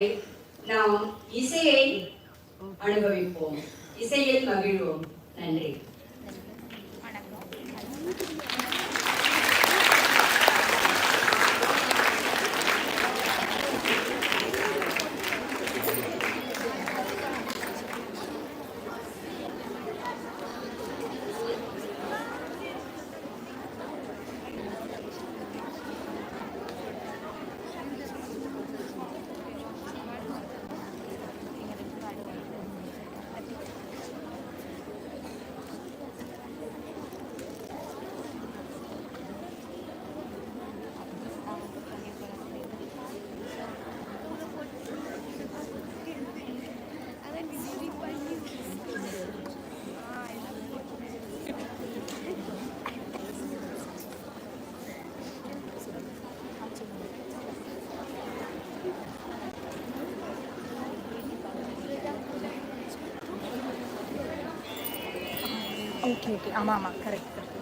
நாம் இசையை அனுபவிப்போம், இசையில் மகிழ்வோம். நன்றி. ஓகே ஓகே ஆமாம் ஆமாம் கரெக்ட் கரெக்ட்.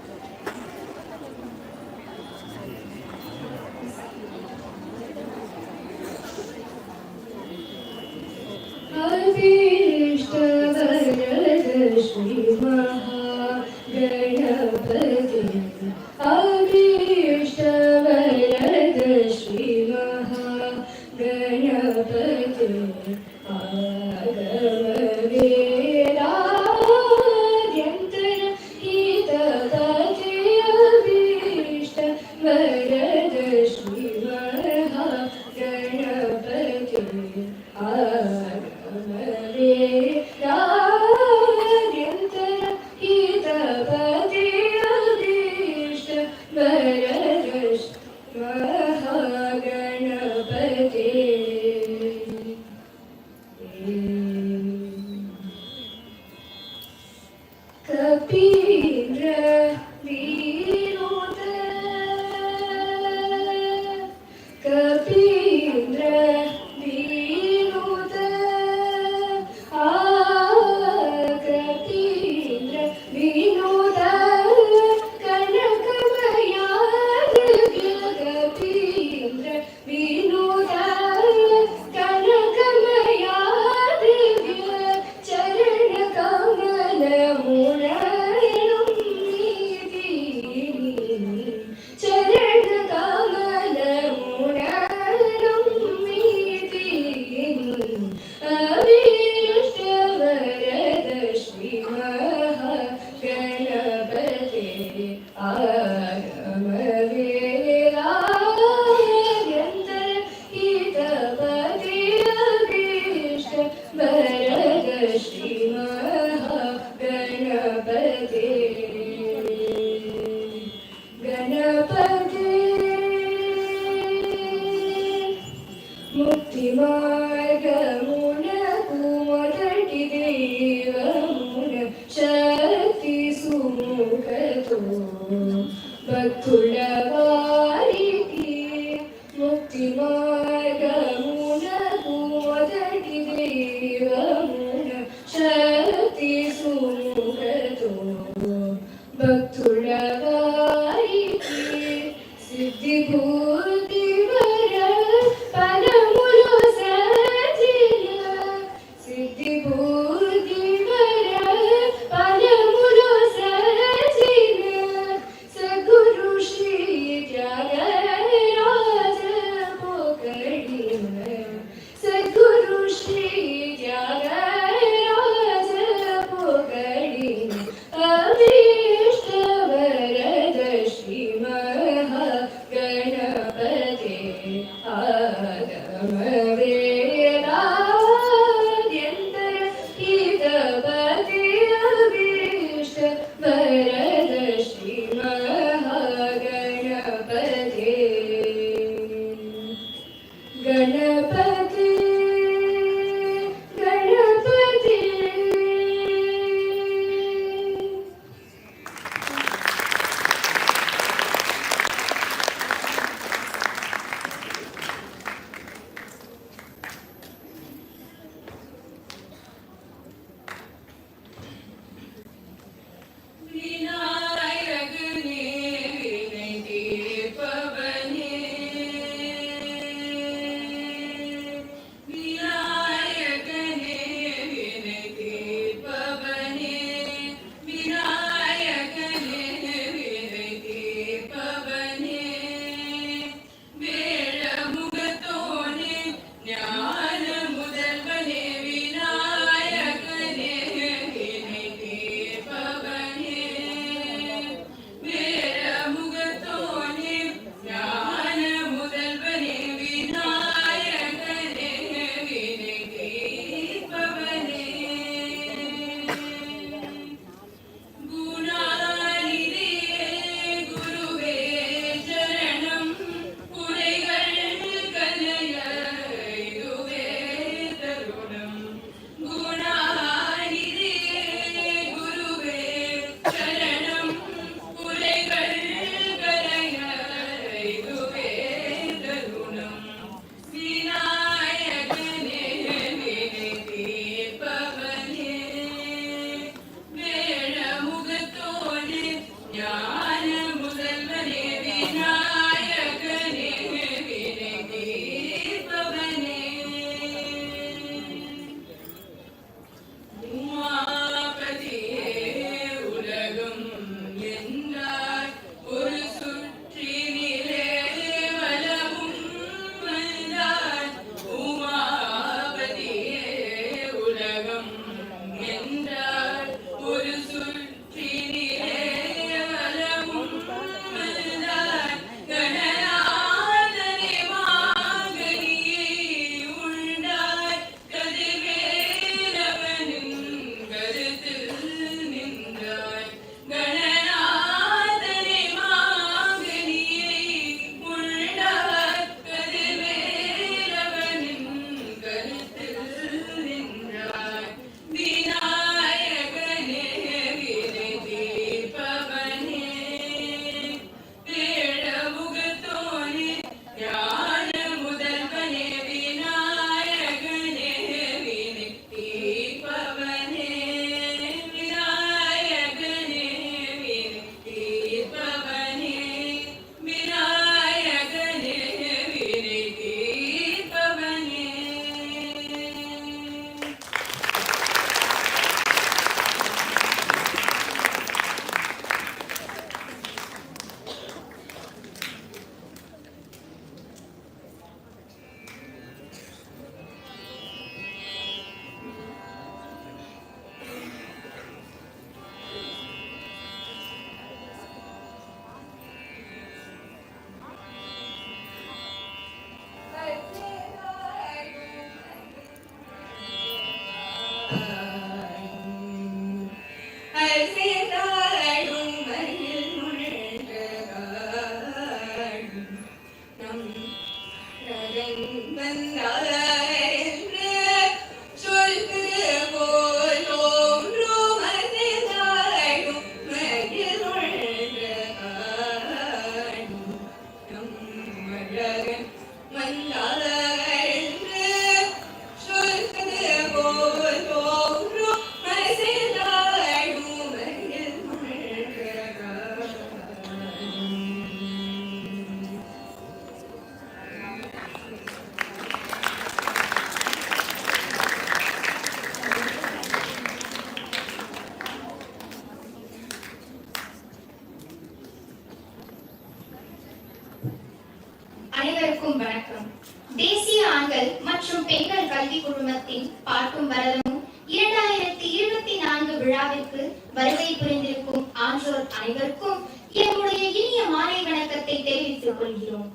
தேசிய ஆண்கள் மற்றும் பெண்கள் கல்வி குழுமத்தின் பாட்டும் பரதமும் 2024 விழாவிற்கு வருகை புரிந்திருக்கும் ஆன்றோர் அனைவருக்கும் எங்களுடைய இனிய மாலை வணக்கத்தை தெரிவித்துக் கொள்கிறோம்.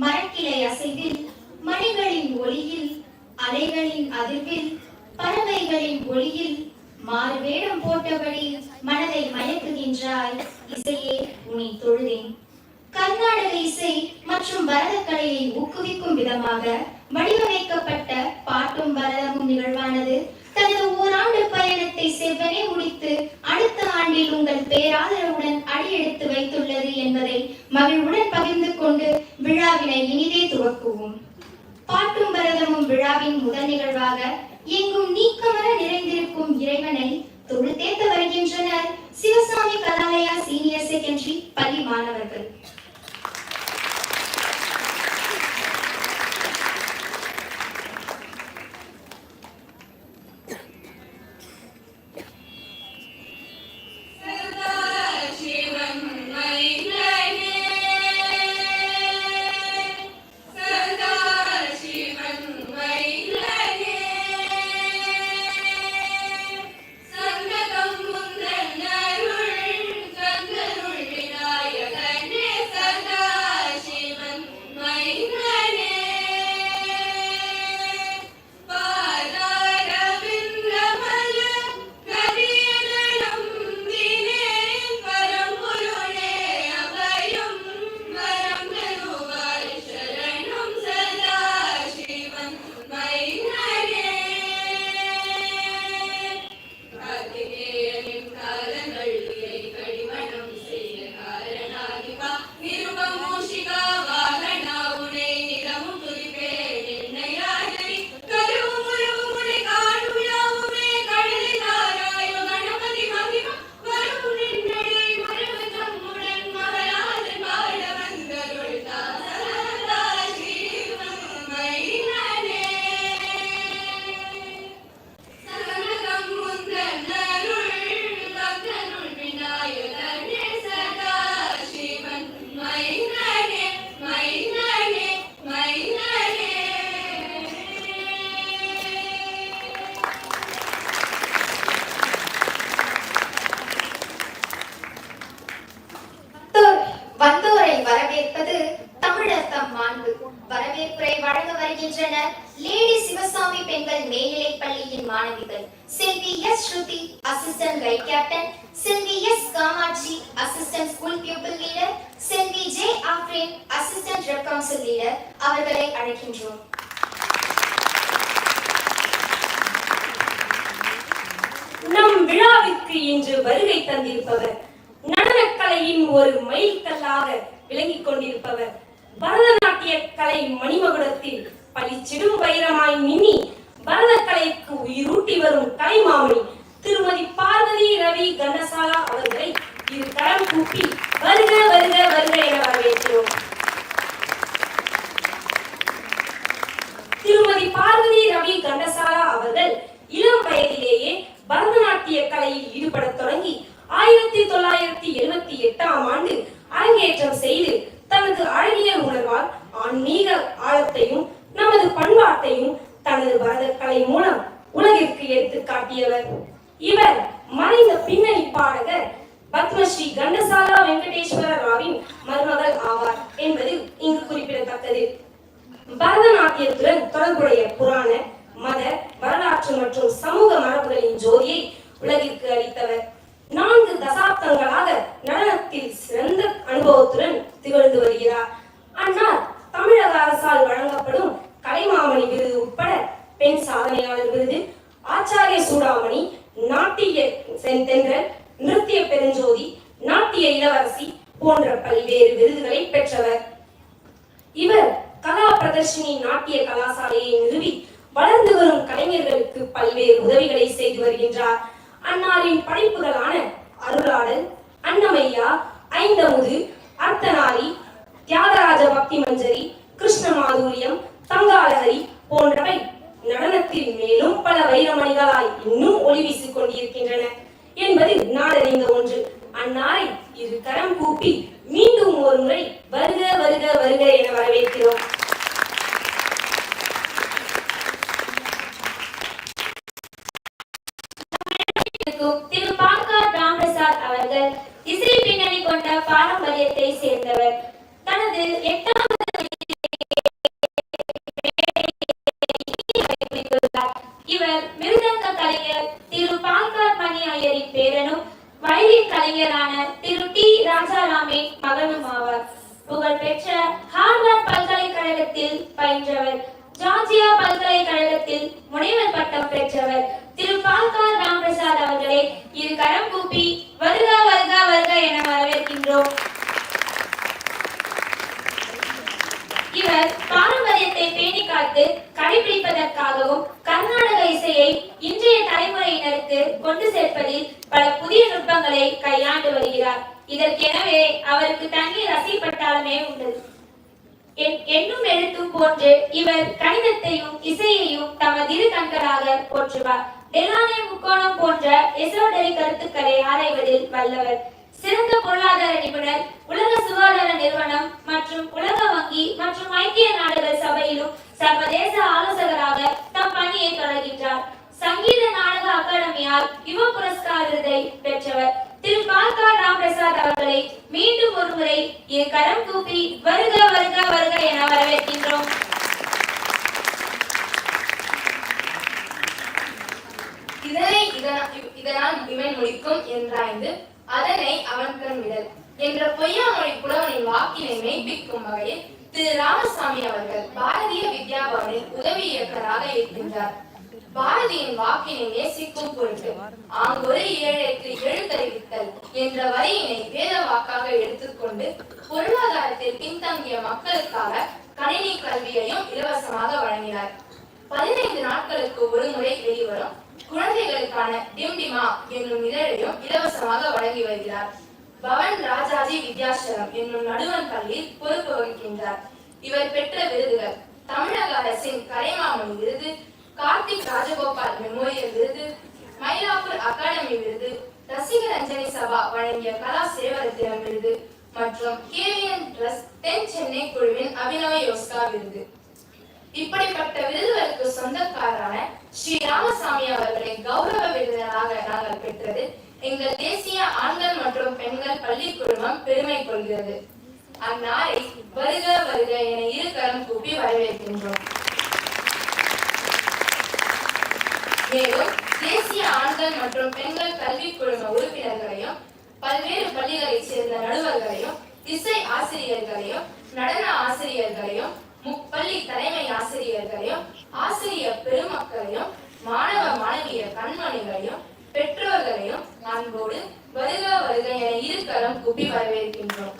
மரக்கிளை அசைவில், மணிகளின் ஒளியில், அலைகளின் அதிர்வில், பறவைகளின் ஒளியில் மாறுவேடம் போட்டபடி மனதை மயக்குகின்றாய் இசையே, உன்னை தொழுதேன். கர்நாடக இசை மற்றும் பரதக்கலையை ஊக்குவிக்கும் விதமாக வடிவமைக்கப்பட்ட பாட்டும் பரதமும் நிகழ்வானது தனது ஓராண்டு பயணத்தை செவ்வனே முடித்து அடுத்த ஆண்டில் உங்கள் பேராதரவுடன் அடியெடுத்து வைத்துள்ளது என்பதை மகிழ்வுடன் பகிர்ந்து கொண்டு விழாவினை இனிதே துவக்குவோம். பாட்டும் பரதமும் விழாவின் முதல் நிகழ்வாக எங்கும் நீக்கமர நிறைந்திருக்கும் இறைவனை தொழுதேத்த வருகின்றனர் சிவசாமி கலாலயா சீனியர் செகண்டரி பள்ளி மாணவர்கள். வந்தோரை வரவேற்பது தமிழர் தம் மாண்பு. வரவேற்புரை வழங்க வருகின்றனர் லேடி சிவசாமி பெண்கள் மேல்நிலைப் பள்ளியின் மாணவிகள் செல்வி S Shruti, assistant guide captain, செல்வி S Kamatchi, assistant school pupil leader, செல்வி J Afrin, assistant rep council leader அவர்களை அழைக்கின்றோம். நம் விழாவிற்கு இன்று வருகை தந்திருப்பவர் நடனக்கலையின் ஒரு மைல்கல்லாக விளங்கிக் கொண்டிருப்பவர், பரதநாட்டிய கலை மணிமகுடத்தில் பளிச்சிடும் வைரமாய் மின்னி பரதக்கலைக்கு உயிரூட்டி வரும் கலைமாமணி திருமதி பார்வதி ரவி கண்டசாலா அவர்களை இரு கரம் கூப்பி வருக வருக வருக என வரவேற்கிறோம். திருமதி பார்வதி ரவி கண்டசாலா அவர்கள் இளம் வயதிலேயே பரதநாட்டிய கலையில் ஈடுபட தொடங்கி 1978ஆம் ஆண்டு அரங்கேற்றம் செய்து தனது அழகியல் உணர்வால் ஆன்மீக ஆழத்தையும் நமது பண்பாட்டையும் தனது பரதக்கலை மூலம் உலகிற்கு எடுத்து காட்டியவர். இவர் மறைந்த பின்னணி பாடகர் பத்மஸ்ரீ கண்டசாலா வெங்கடேஸ்வர ராவின் மருமகள் ஆவார் என்பது இங்கு குறிப்பிடத்தக்கது. பரதநாட்டியத்துடன் தொடர்புடைய புராண, மத, வரலாற்று மற்றும் சமூக மரபுகளின் ஜோதியை உலகிற்கு அளித்தவர். 4 தசாப்தங்களாக நடனத்தில் சிறந்த அனுபவத்துடன் திகழ்ந்து வருகிறார். அன்னார் தமிழக அரசால் வழங்கப்படும் கலைமாமணி விருது உட்பட பெண் சாதனையாளர் விருது, ஆச்சாரிய சூடாமணி, நாட்டிய செந்தென்றல், நிருத்திய பெருஞ்சோதி, நாட்டிய இளவரசி போன்ற பல்வேறு விருதுகளை பெற்றவர். இவர் கலா பிரதர்ஷினி நாட்டிய கலாசாலையை நிறுவி வளர்ந்து வரும் கலைஞர்களுக்கு பல்வேறு உதவிகளை செய்து வருகின்றார். அன்னாரின் படைப்புகளான அருளாடல், அன்னமையா, ஐந்தமுது, அர்த்தநாரி, தியாகராஜ பக்தி மஞ்சரி, கிருஷ்ண மாதுரியம், தங்காலஹரி போன்றவை நடனத்தில் மேலும் பல வைரமணிகளாய் இன்னும் ஒளி வீசிக் கொண்டிருக்கின்றன என்பது நாடறிந்த ஒன்று. அன்னாரை இரு கரம் கூப்பி மீண்டும் ஒரு முறை வருக வருக வருக என வரவேற்கிறோம். கொண்ட பாரம்பரியத்தை சேர்ந்தவர். தனது 8ஆம் இவர் மிருதங்க கலைஞர் திரு பால்கார் மணி ஐயரின் பேரனும் வயலின் கலைஞரான திரு டி ராஜாராமின் மகனும் ஆவார். புகழ்பெற்ற ஹார்வர்ட் பல்கலைக்கழகத்தில் பயின்றவர். ஜார்ஜியா பல்கலைக்கழகத்தில் முனைவர் பட்டம் பெற்றவர். திரு பால்கார் ராம்பிரசாத் அவர்களை இரு கரம் கூப்பி வருக வருக வருக என வரவேற்கின்றோம். இவர் பாரம்பரியத்தை பேணி காத்து கடைபிடிப்பதற்காகவும் கர்நாடக இசையை இன்றைய தலைமுறையினருக்கு கொண்டு சேர்ப்பதில் பல புதிய நுட்பங்களை கையாண்டு வருகிறார். இதற்கெனவே அவருக்கு தனி ரசிப்பட்டாலுமே உண்டு. எண்ணும் எழுத்தும் போன்று இவர் கணிதத்தையும் இசையையும் தமது இரு கண்களாக போற்றுவார். டெலானே முக்கோணம் போன்ற எசோடரி கருத்துக்களை ஆராய்வதில் வல்லவர். சிறந்த பொருளாதார நிபுணர், உலக சுகாதார நிறுவனம் மற்றும் உலக வங்கி மற்றும் ஐக்கிய நாடுகள் சபையிலும் சர்வதேச ஆலோசகராக தம் பணியை தொடர்கின்றார். சங்கீத நாடக அகாடமியால் யுவ புரஸ்கார் விருதை பெற்றவர். திரு பால்கார் ராம்பிரசாத் அவர்களை மீண்டும் ஒருமுறை இரு கரம் கூப்பி வருக வருக வருக என வரவேற்கின்றோம். இதனால் இவன் முடிக்கும் என்றாய்ந்து அதனை அவன் கண் விடல் என்ற பொய்யாமொழி புலவனின் வாக்கினை மெய்ப்பிக்கும் வகையில் திரு ராமசாமி அவர்கள் பாரதிய வித்யா பவனில் உதவி இயக்குநராக இருக்கின்றார். பாரதியின் வாக்கினை நேசிக்கும் பொருட்டு ஆங்கொரு ஏழைக்கு எழுத்தறிவித்தல் என்ற வரியினை வேத வாக்காக எடுத்துக்கொண்டு பொருளாதாரத்தில் பின்தங்கிய மக்களுக்காக கணினி கல்வியையும் இலவசமாக வழங்கினார். 15 நாட்களுக்கு ஒரு முறை வெளிவரும் குழந்தைகளுக்கான டிம்டிமா என்னும் இதழையும் இலவசமாக வழங்கி வருகிறார். பவன் ராஜாஜி வித்யாசரம் என்னும் நடுவன் பள்ளியில் பொறுப்பு வகிக்கின்றார். இவர் பெற்ற விருதுகள்: தமிழக அரசின் கலைமாமணி விருது, கார்த்திக் ராஜகோபால் மெமோரியல் விருது, மயிலாப்பூர் அகாடமி விருது, ரசிகரஞ்சனி சபா வழங்கிய கலா சேவரத்தினம் விருது மற்றும் கேவிஎன் ட்ரஸ்ட் தென் சென்னை குழுவின் அபினவ யோஸ்கா விருது. இப்படிப்பட்ட விருதுகளுக்கு சொந்தக்காரரான ஸ்ரீ ராமசாமி அவர்களை கௌரவ விருந்தினராக நாங்கள் பெற்றது எங்கள் தேசிய ஆண்கள் மற்றும் பெண்கள் பள்ளி குழுமம் பெருமை கொள்கிறது. அந்நாளை வருக வருக என இரு கரம் கூப்பி வரவேற்கின்றோம். மேலும் தேசிய ஆண்கள் மற்றும் பெண்கள் கல்வி குழும உறுப்பினர்களையும் பல்வேறு பள்ளிகளைச் சேர்ந்த நடுவர்களையும் இசை ஆசிரியர்களையும் நடன ஆசிரியர்களையும் முப்பள்ளி தலைமை ஆசிரியர்களையும் ஆசிரியர் பெருமக்களையும் மாணவ மாணவிய கண்மணிகளையும் பெற்றோர்களையும் அன்போடு வருக வருக என இரு கரம் கூப்பி வரவேற்கின்றோம்.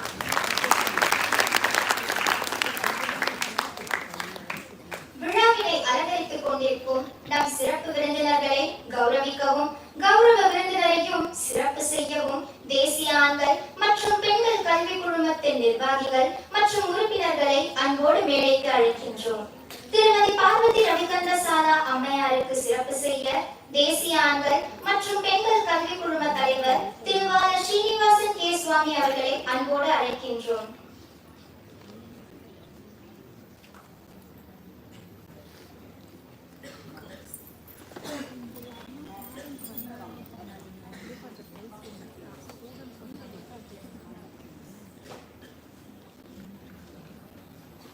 விழாவினை அலங்கரித்துக் கொண்டிருக்கும் நம் சிறப்பு விருந்தினர்களை கௌரவிக்கவும் கௌரவ விருந்தினரையும் சிறப்பு செய்யவும் தேசிய ஆண்கள் மற்றும் பெண்கள் கல்வி குழுமத்தின் நிர்வாகிகள் மற்றும் உறுப்பினர்களை அன்போடு மேடைக்கு அழைக்கின்றோம். திருமதி பார்வதி ரவிகந்தசாலா அம்மையாருக்கு சிறப்பு செய்ய தேசிய ஆண்கள் மற்றும் பெண்கள் கல்வி குழும தலைவர் திருவாளர் ஸ்ரீனிவாசன் கே சுவாமி அவர்களை அன்போடு அழைக்கின்றோம்.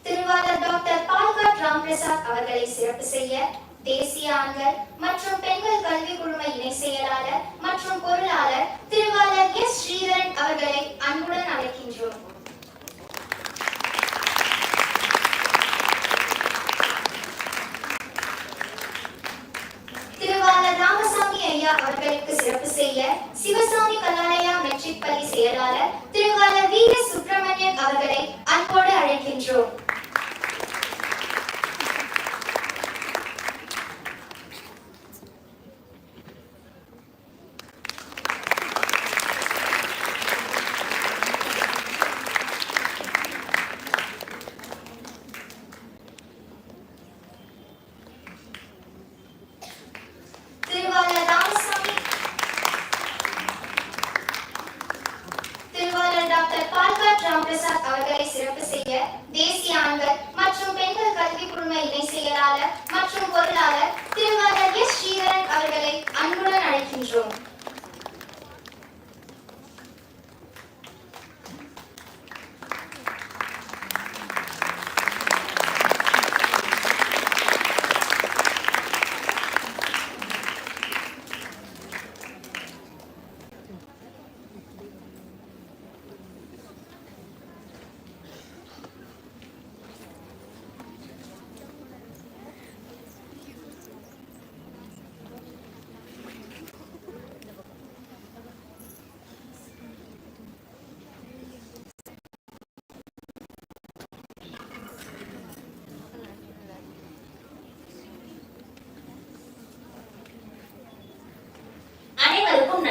திருவாளர் டாக்டர் பால்கார் ராம்பிரசாத் அவர்களை சிறப்பு செய்ய தேசிய ஆண்கள் மற்றும் பெண்கள் கல்வி குழும இணை செயலாளர் மற்றும் பொருளாளர் திருவாளர் எஸ் ஸ்ரீதரன் அவர்களை அன்புடன் அழைக்கின்றோம். திருவாளர் ராமசாமி ஐயா அவர்களுக்கு சிறப்பு செய்ய சிவசாமி கலாலயா மெட்ரிக் பள்ளி செயலாளர் திருவாளர் வி எஸ் சுப்பிரமணியன் அவர்களை அன்போடு அழைக்கின்றோம். திருவாளர் டாக்டர் பால்கார் ராம்பிரசாத் அவர்களை சிறப்பு செய்ய தேசிய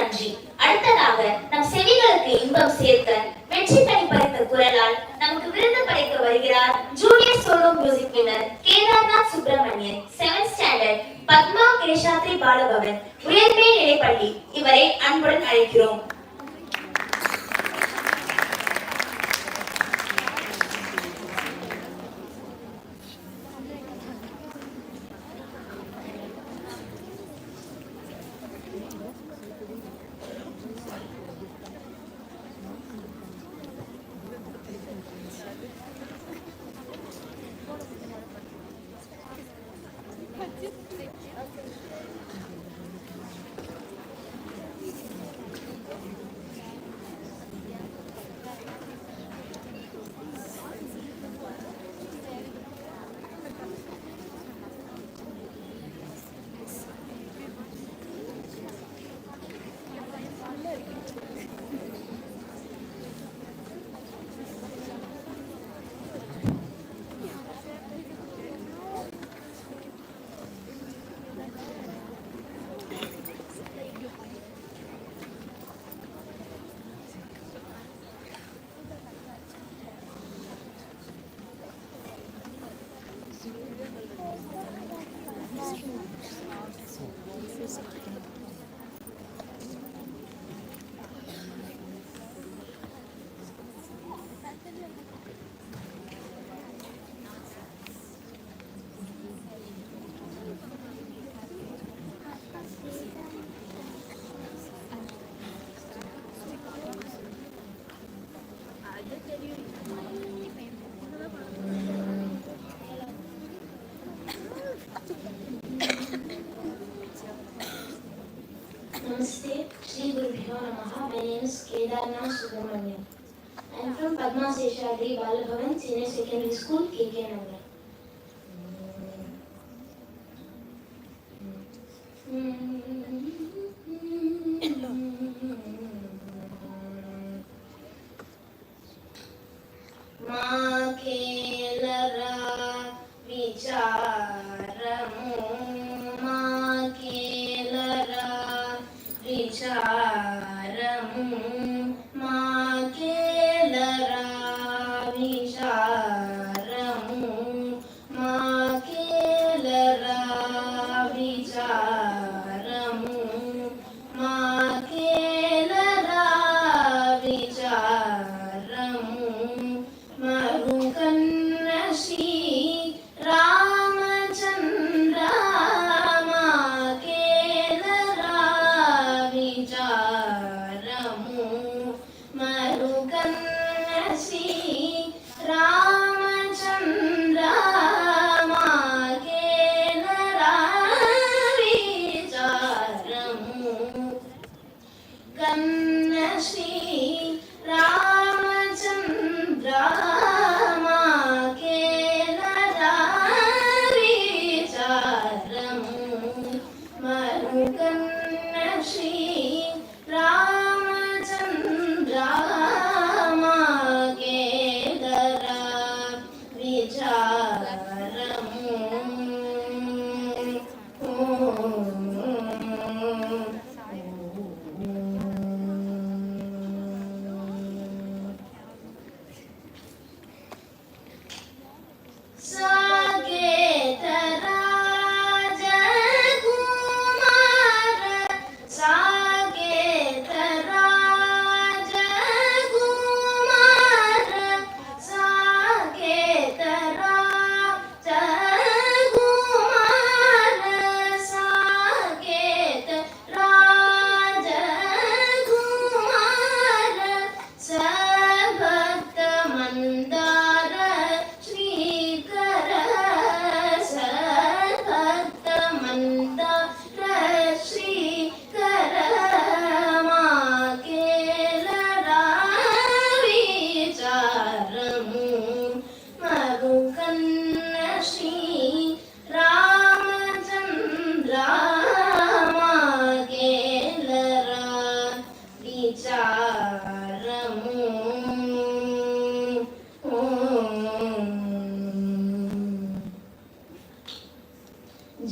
நன்றி. அடுத்ததாக நம் செவிகளுக்கு இன்பம் சேர்க்க வெற்றி கனி பறித்த குரலால் நமக்கு விருந்து படைக்க வருகிறார் ஜூனியர் சோலோ மியூசிக் வினர் கேதார்நாத் சுப்பிரமணியன், 7th ஸ்டாண்டர்ட், பத்மா கிருஷாத்ரி பாலபவன், உயர்மேல் நிலைப்பள்ளி. இவரை அன்புடன் அழைக்கிறோம். Namaste, Shri Gurubhyo Namaha. My name is Kedarnath Subramanian. I am from Padma Seshadri Balabhavan Senior Secondary School, KK Nagar.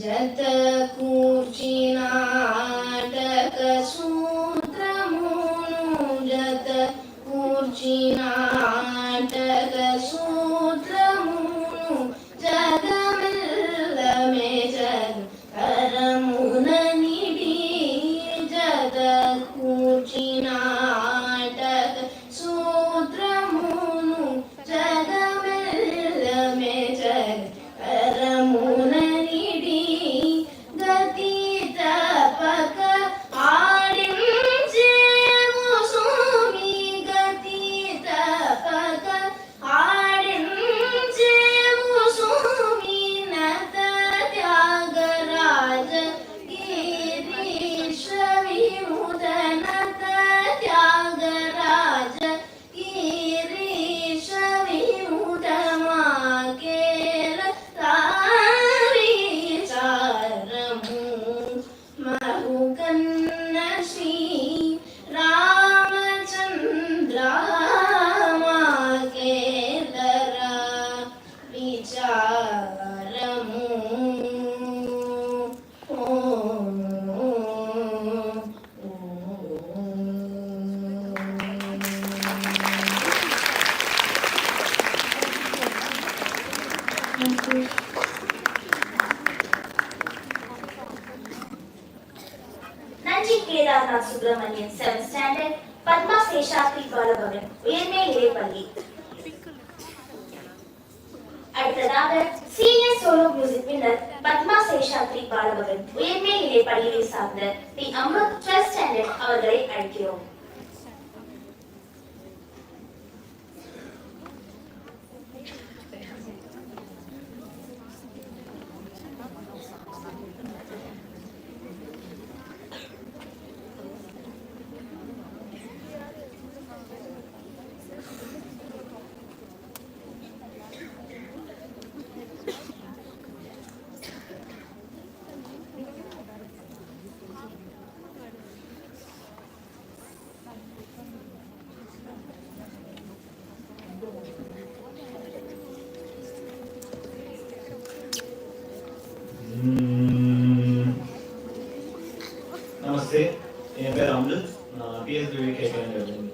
जत कूर्चि नाटक सूत्र நன்றி கேதார்நாத் சுப்பிரமணியன் 7th ஸ்டாண்டர்ட் பத்மா சேஷாத்ரி பாலபவன் உயர்நிலை இடைப்பள்ளி. அடுத்ததாக senior solo music winner Padma Seshadri Bala Bhavan உயர்நிலை இடைப்பள்ளியை சார்ந்த தி அமிர்த் 12th ஸ்டாண்டர்ட் அவர்களை அழைக்கிறோம். நமஸ்தே, என் பேர் அமிர்த். நான் பிஎஸ்பி கேட்கிறேன்.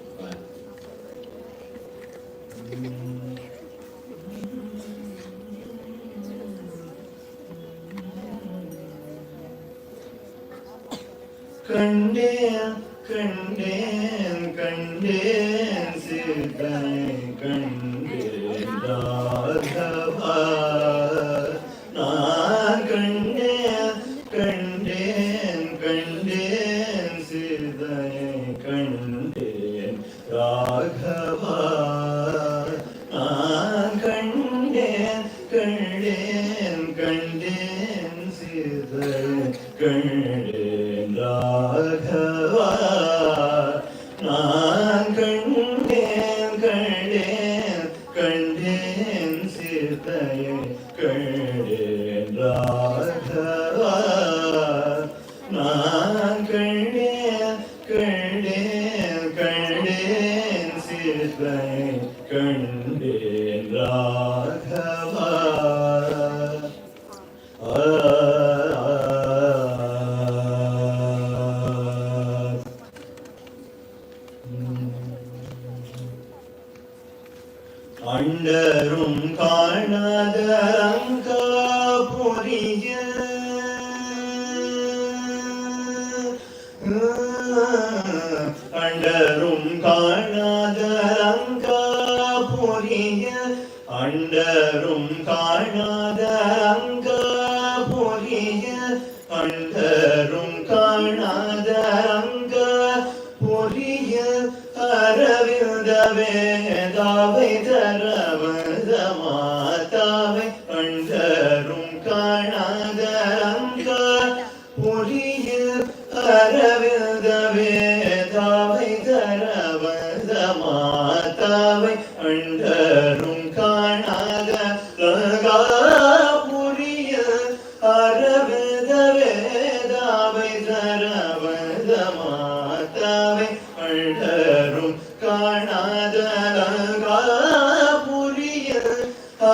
கண்டேன் கண்டேன் கண்டேன் சித்தனை கண்டேன் ராகவா, நான் கண்டேன் கண்டேன் கண்டேன் சித்தனை கண்டேன் ராகவா, நான் கண்டேன் கண்டேன் கண்டேன் சித்தனை கண்டேன் ராகவா, நான் கண்டேன் கண்டேன் கண்டேன் சீதையை கண்டேன் ராகவா, நான் கண்டேன் கண்டேன் கண்டேன் சீதையை கண்டேன் ராகவா. அண்டரும் காணாத அங்காபுரிய அண்டரும் காணாத அங்காபுரிய அண்டரும் காணாத அங்காபுரிய அண்டரும் காணாத அங்காபுரிய அரவிந்த வேதாவை தரவத மாதாவை அண்டரும் காணாத அங்காபுரிய அரவிந்த வேதாவை தரவத மாதாவை அண்டரும் காணாத லங்காபுரிய அரவிந்த வேதாவை தரவத மாதாவை அண்டரும் காணாத லங்காபுரிய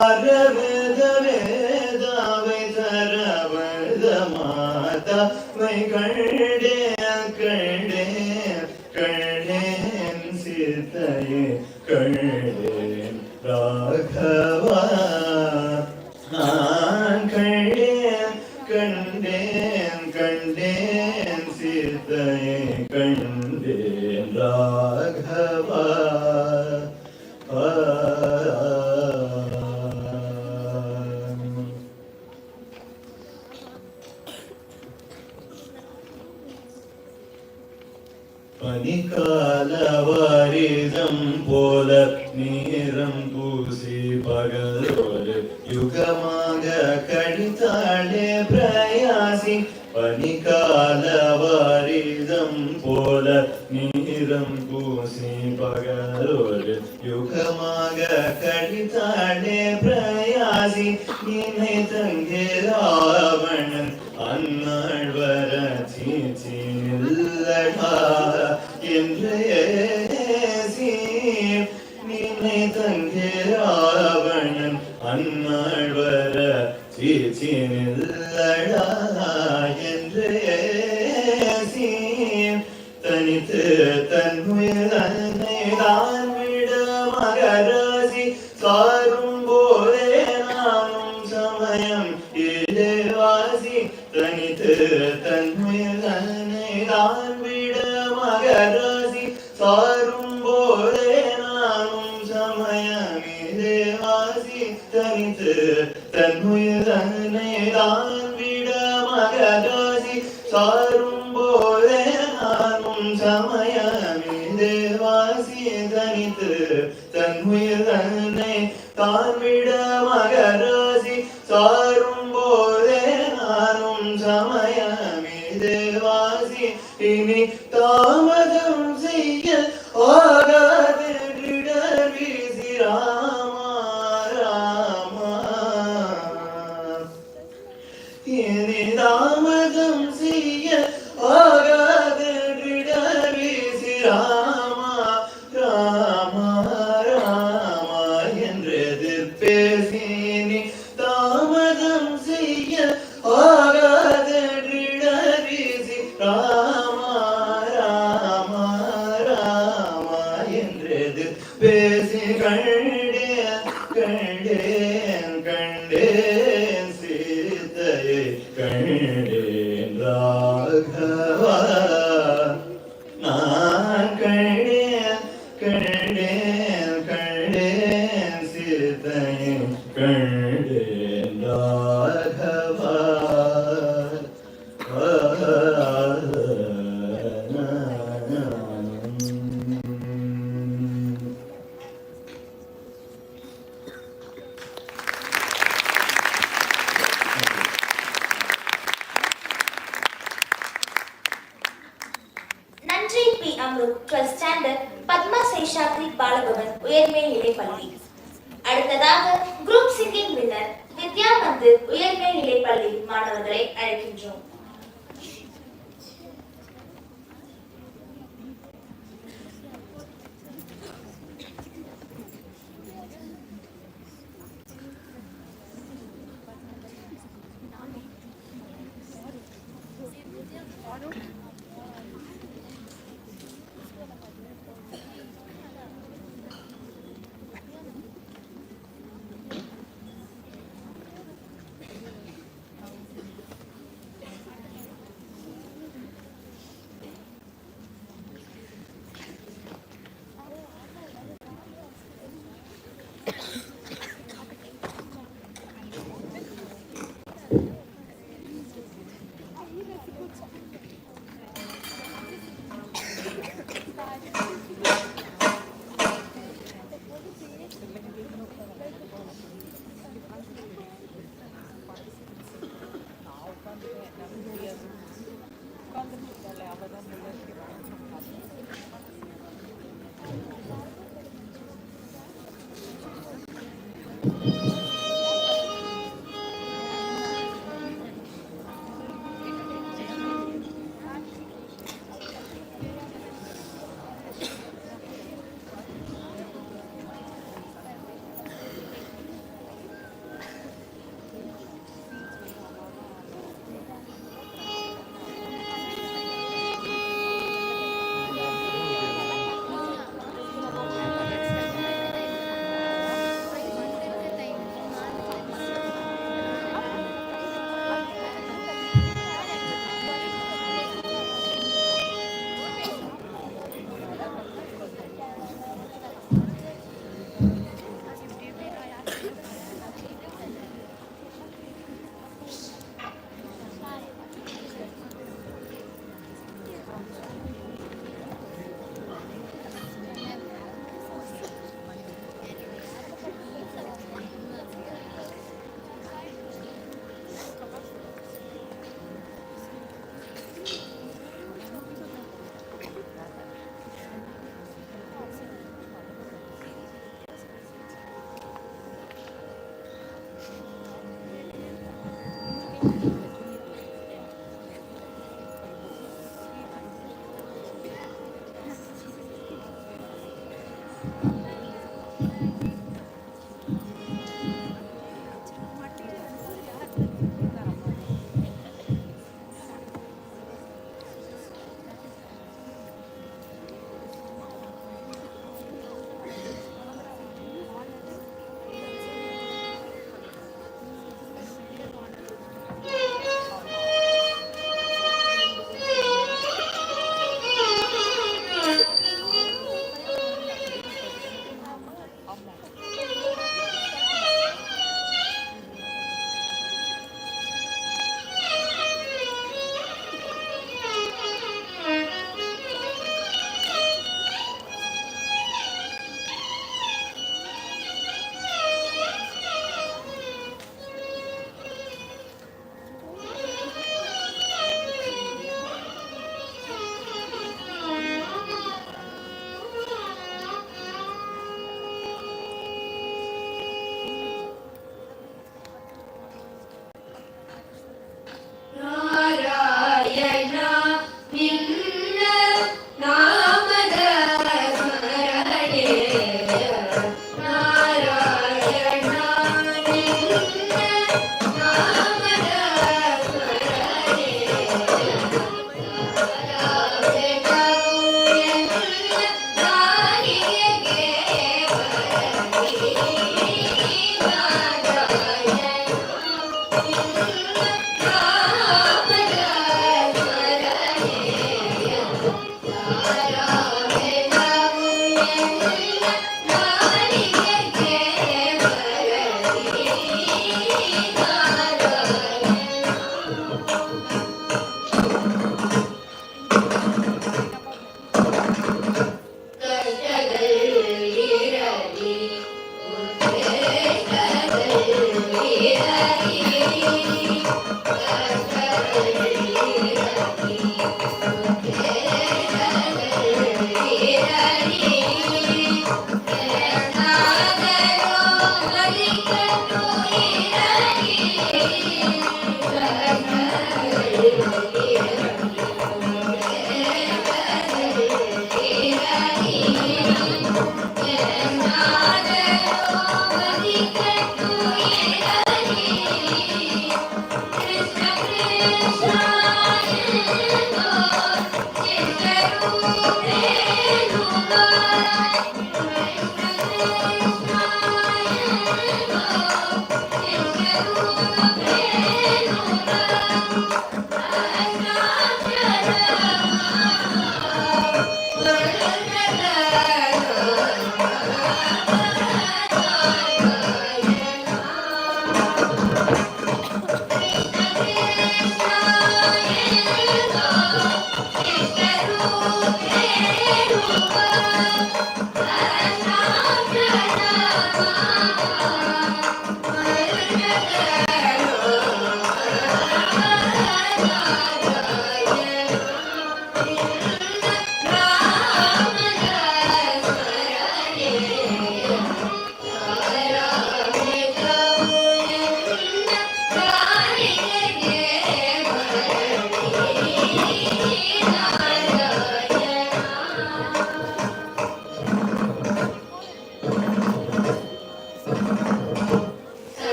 அரவிந்த வேதாவை தரவத மாதாவை கண்டேன் கண்டேன் கண்டேன் சீதையை கண்டேன் ராகவா, நான் கண்டேன் கண்டேன் கண்டேன் சீதையை கண்டேன் ராகவா. பனிக்கால வாரிதம் போல நேரம் பூசி பகல் ஒரு யுகமாக கழித்தாளே பிரயாசி பனிகால வாரிதம் போல நீரம் பூசி பகலோடு யுகமாக கழித்தாளே பிரயாசி நினை தங்கே ராவணன் அந்நாள் வர சீச்சில்லடா என்று நினை தங்கே ராவணன் அந்நாள் வர சீச்சில்லடா என்று தனித்து தன்னுயிரை தான் விட மகராசி சாரும் போதே நானும் சமயம் இலேவாசி தனித்து தன்னுயிரை தான் விட மகராசி சாரும் போதே நானும் சமயம் இலேவாசி தனித்து தன்னுயிரை தான் விட மகராசி சாரும் போதே நானும் சமயமிதே வாசி தனித்து தன்னுயிரை தான் விட மகராசி சாரும் போதே நானும் சமயமிதே வாசி இனி தாமதம் செய்ய ஆகாது வீசி ராமா ராமா இனி தாமதம் செய்ய ஆகாது வீசி ராமா ராமா ராமா என்று பேசினி தாமதம் செய்ய ஆகாது வீசி ராமா ராமா ராமா என்று பேசி கண்டேன் கண்டேன் கண்டேன் சீதையை கண்டேன் ராகவா நான் கண்டேன் கண்டேன் கண்டேன் சீதையை கண்டேன் ராகவா நன்றி B. Amrut 12th standard Padma Seshadri Bala Bhavan உயர்நிலை நிலைப்பள்ளி. அடுத்ததாக group singing winner Vidya Mandir உயர்நிலை நிலைப்பள்ளி மாணவர்களை அழைக்கின்றோம்.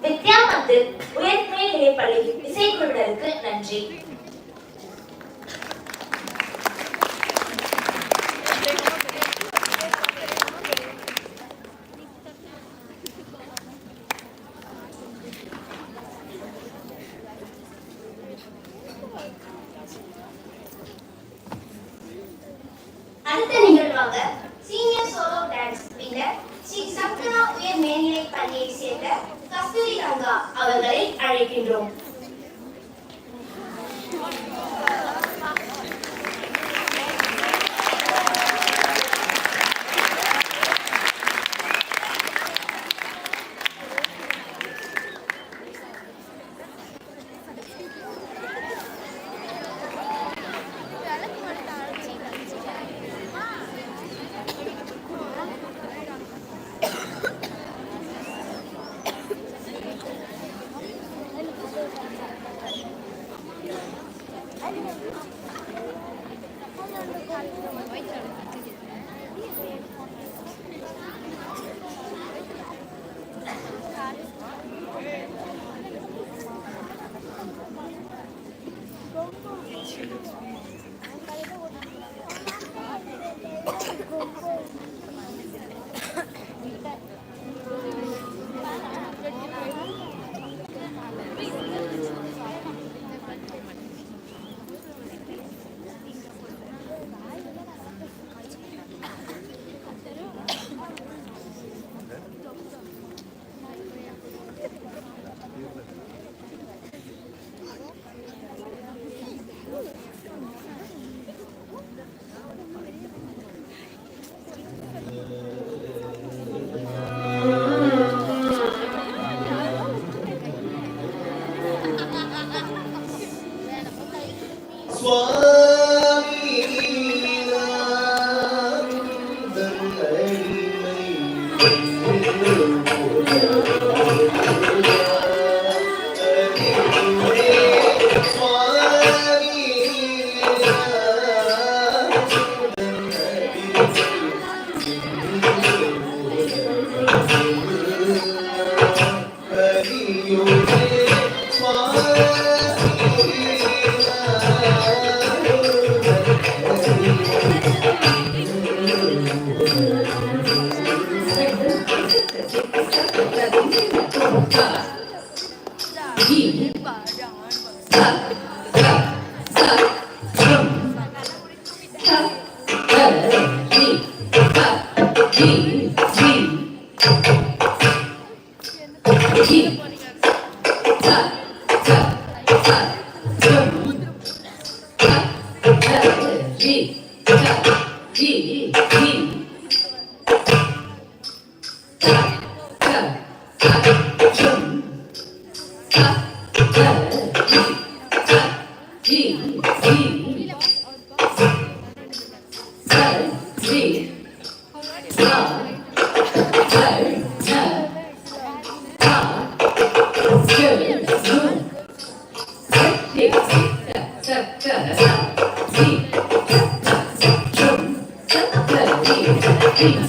வித்யாமந்து உயர்நிலை பள்ளியில் இசைக்குழுவினருக்கு நன்றி. அடுத்த நிகழ்வாக சீனியர் சோலோ டான்ஸ் பின்னர் ஸ்ரீ சத்குணா உயர் மேல்நிலை பள்ளியை சேர்ந்த கஸ்தூரி கங்கா அவர்களை அழைக்கின்றோம். Hãy subscribe cho kênh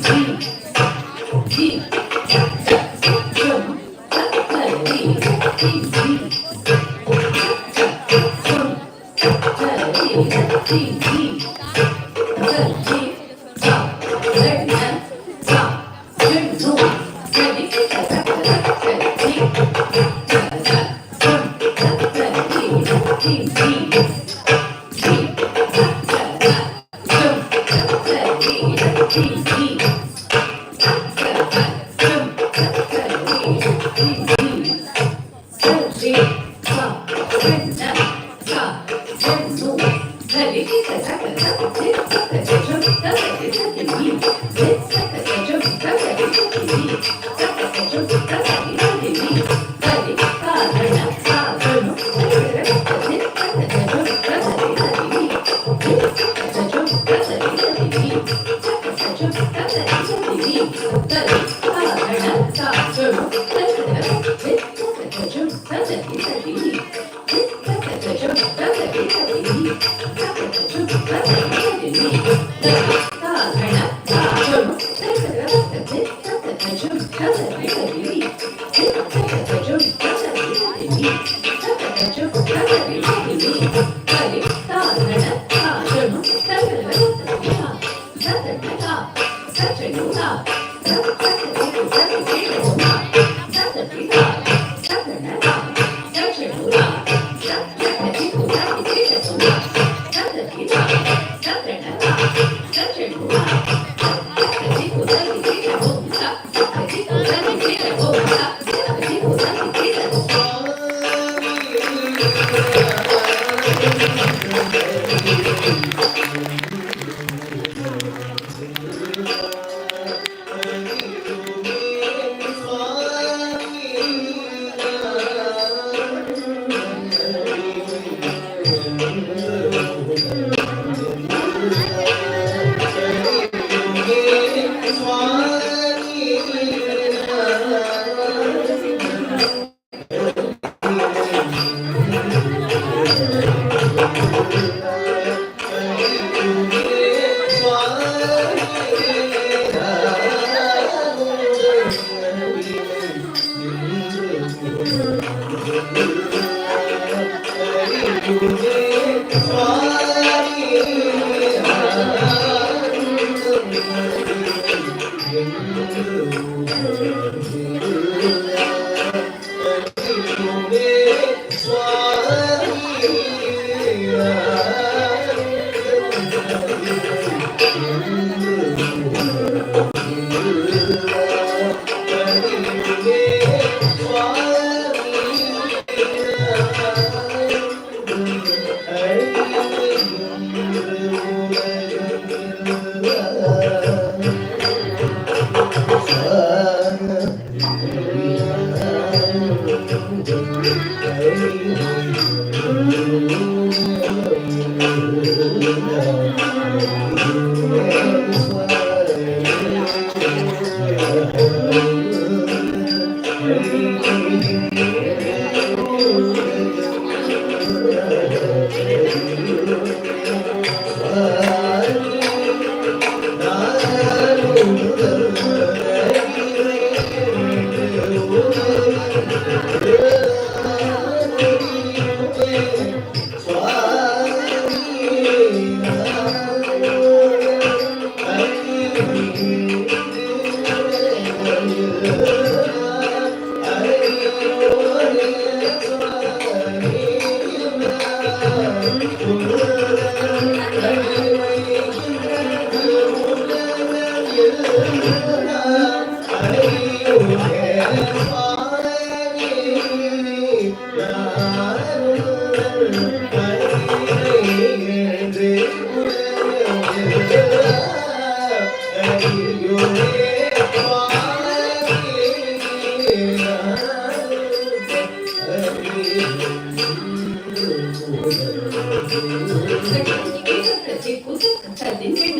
Ghiền Mì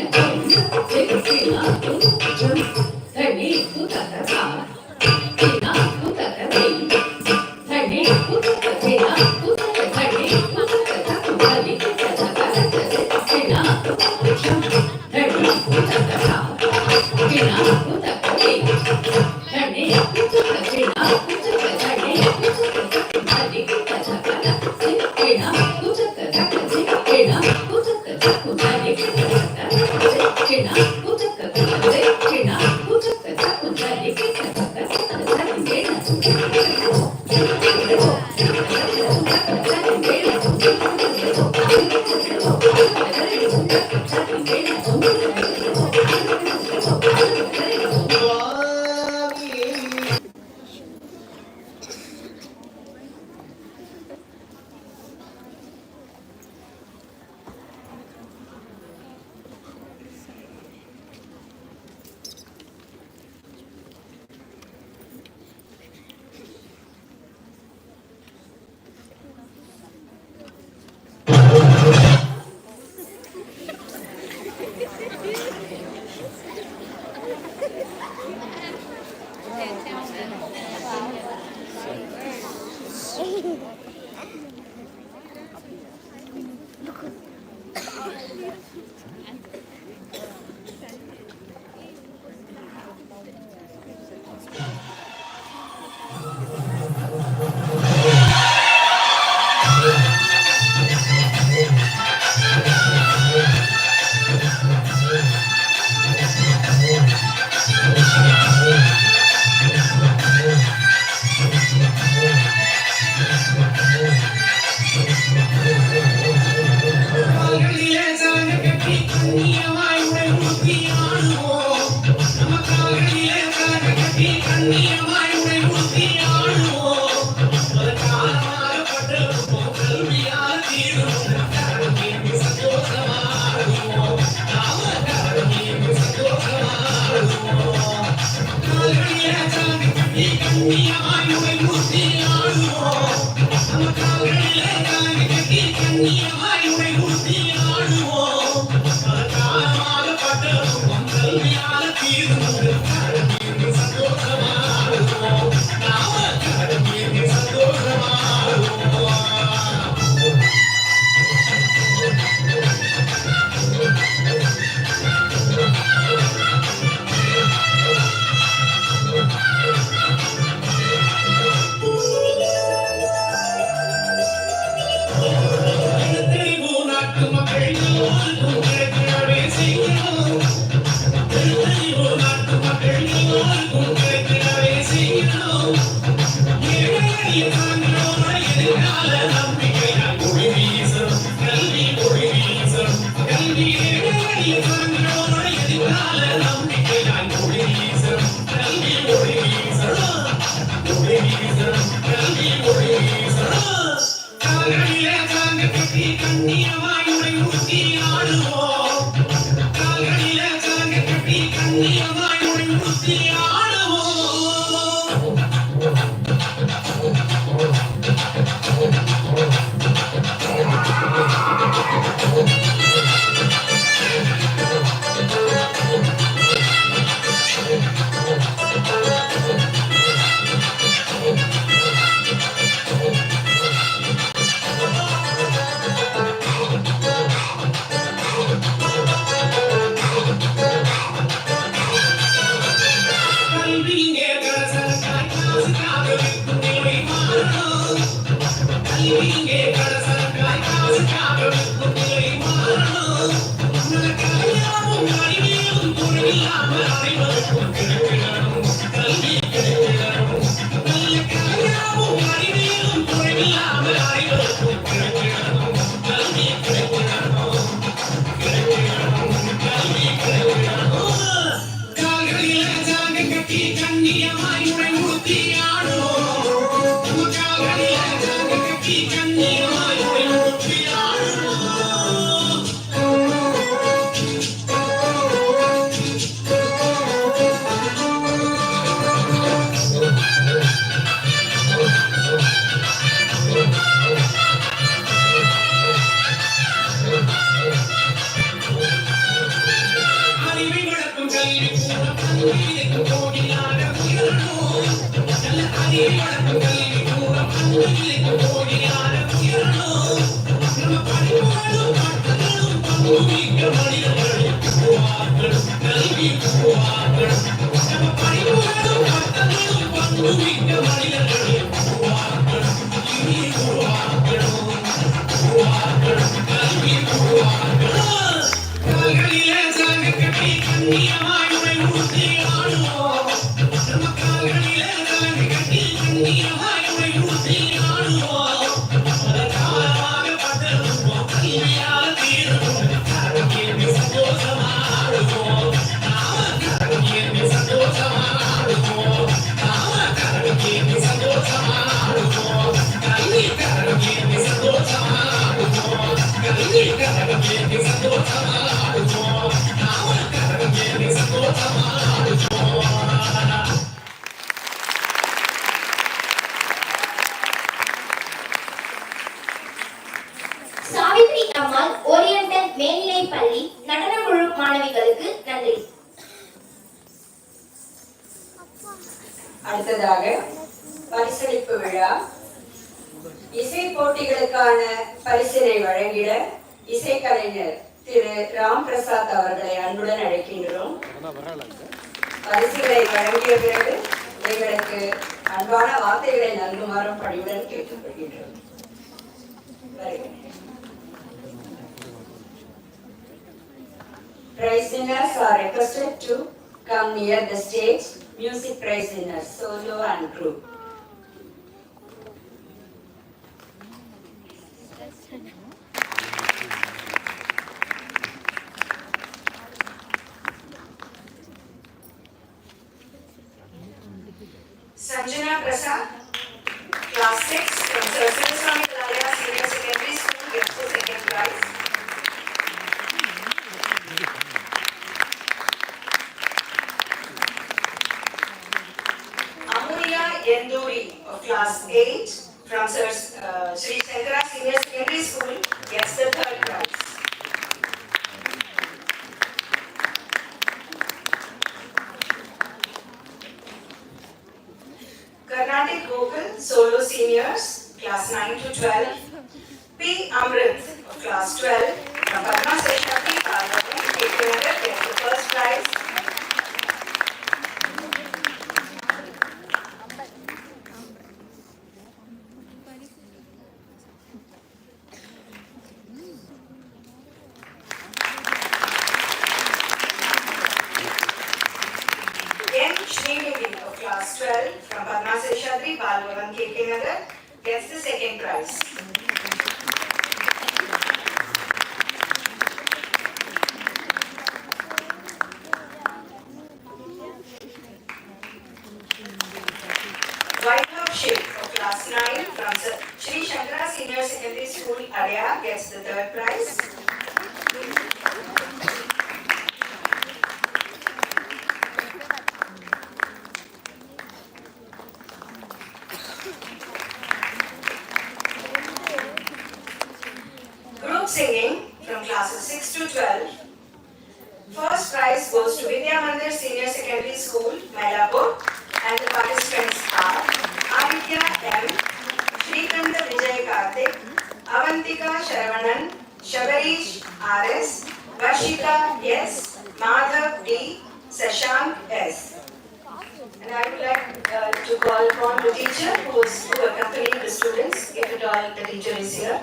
Gõ để không bỏ lỡ கண்ணியமாய் உடை உடுத்தி ஆடுவோம் காலமாக பட்டதும் கல்வியால தீர்ந்து கடந்து சந்தோஷமாடுவோம் நாம கடந்து சந்தோஷமாடுவோம் சாவித்ரி அம்மாள் ஓரியண்டல் மேல்நிலைப் பள்ளி நடனக்குழு மாணவிகளுக்கு நன்றி. அடுத்ததாக பரிசளிப்பு விழா. இசை போட்டிகளுக்கான பரிசினை வழங்கிட இசைக்கலைஞர் திரு ராம் பிரசாத் அவர்களை அன்புடன் அழைக்கின்றோம். பரிசுகளை வழங்கிய பிறகு எங்களுக்கு அன்பான வார்த்தைகளை நல்குமாறும் பணியுடன் கேட்டுக்கொள்கின்றோம். Prize winners are requested to come near the stage. Music prize winners, solo and group. Sanjana Prasad, class 6 from Sir Sivaswami Kalaya Senior Secondary School, gets the second prize. Amuria Yenduri of class 8 from Sir Sri Shankara Senior Secondary School, gets Shruti Amrit of class 12 from Padma Seshwati Bhagavan, K.K. gets the first prize. N. Srinidhi of class 12 from Padma Seshwati Bhagavan, K.K. gets the second prize. Vaibhav Sheikh of class 9 from Sri Shankara Senior Secondary School, Adya gets the third prize. Group singing from classes 6 to 12. First prize goes to Vidya Mandir Senior Secondary School, Mylapore, and the participants are Aditya M, Shrikanta Vijay Karthik, Avantika Sharavanan, Shabarish R.S., Varshika S, Madhav D, Sashank S. And I would like to call upon the teacher who accompanied the students, if at all the teacher is here.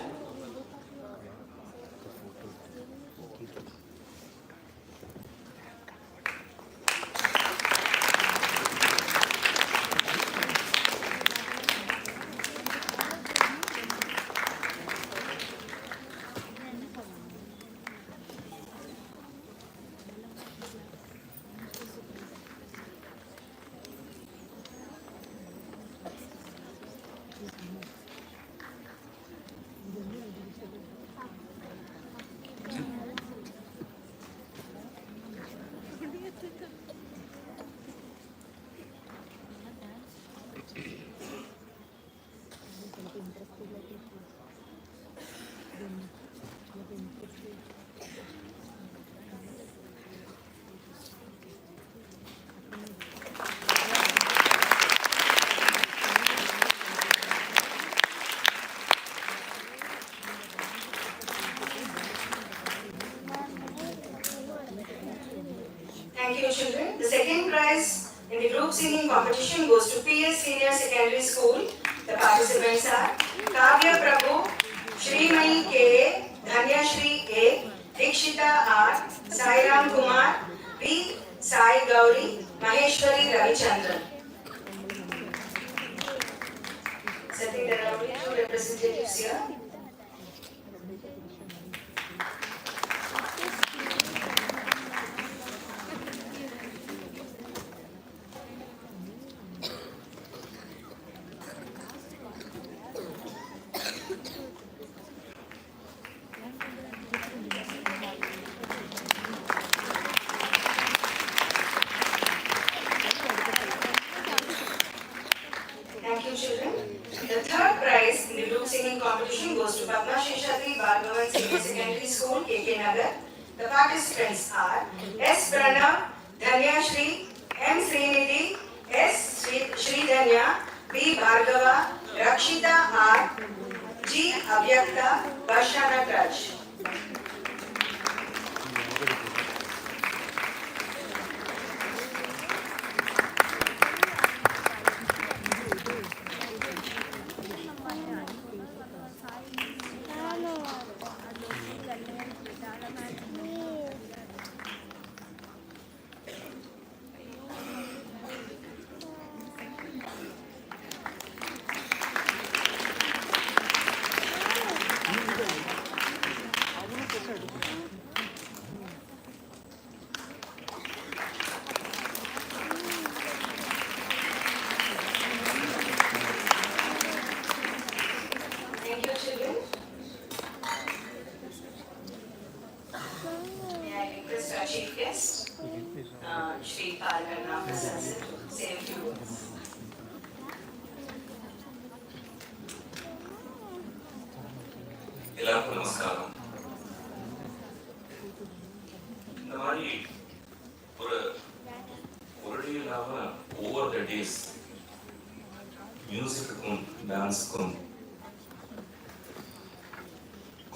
Thank you, children. The second prize in the group singing competition goes to PS Senior Secondary School. The participants are Kavya Prabhu, Shrimani K, Dhanya Shri A, Dikshita R, Sairam Kumar, B, Sai Gauri, Maheshwari Ravichandran. So I think there are only two representatives here. Thank you, children. The third prize in the group singing competition goes to Padma Seshwati Bhagavan Senior Secondary School, KK Nagar. The participants are S. Pranav, Dhanya Shri, M. Srinidhi, S. Sridhanya, B. Bhargava, Rakshita R, G. Avyakta, Varshana Raj. Thank you, children. May I request our chief guest, Shri Paragana Prasad, to say a few words. எல்லாருக்கும் நமஸ்காரம். இந்த மாதிரி ஒரு டே இல்லாம over the days மியூசிக்குக்கும் டான்ஸுக்கும்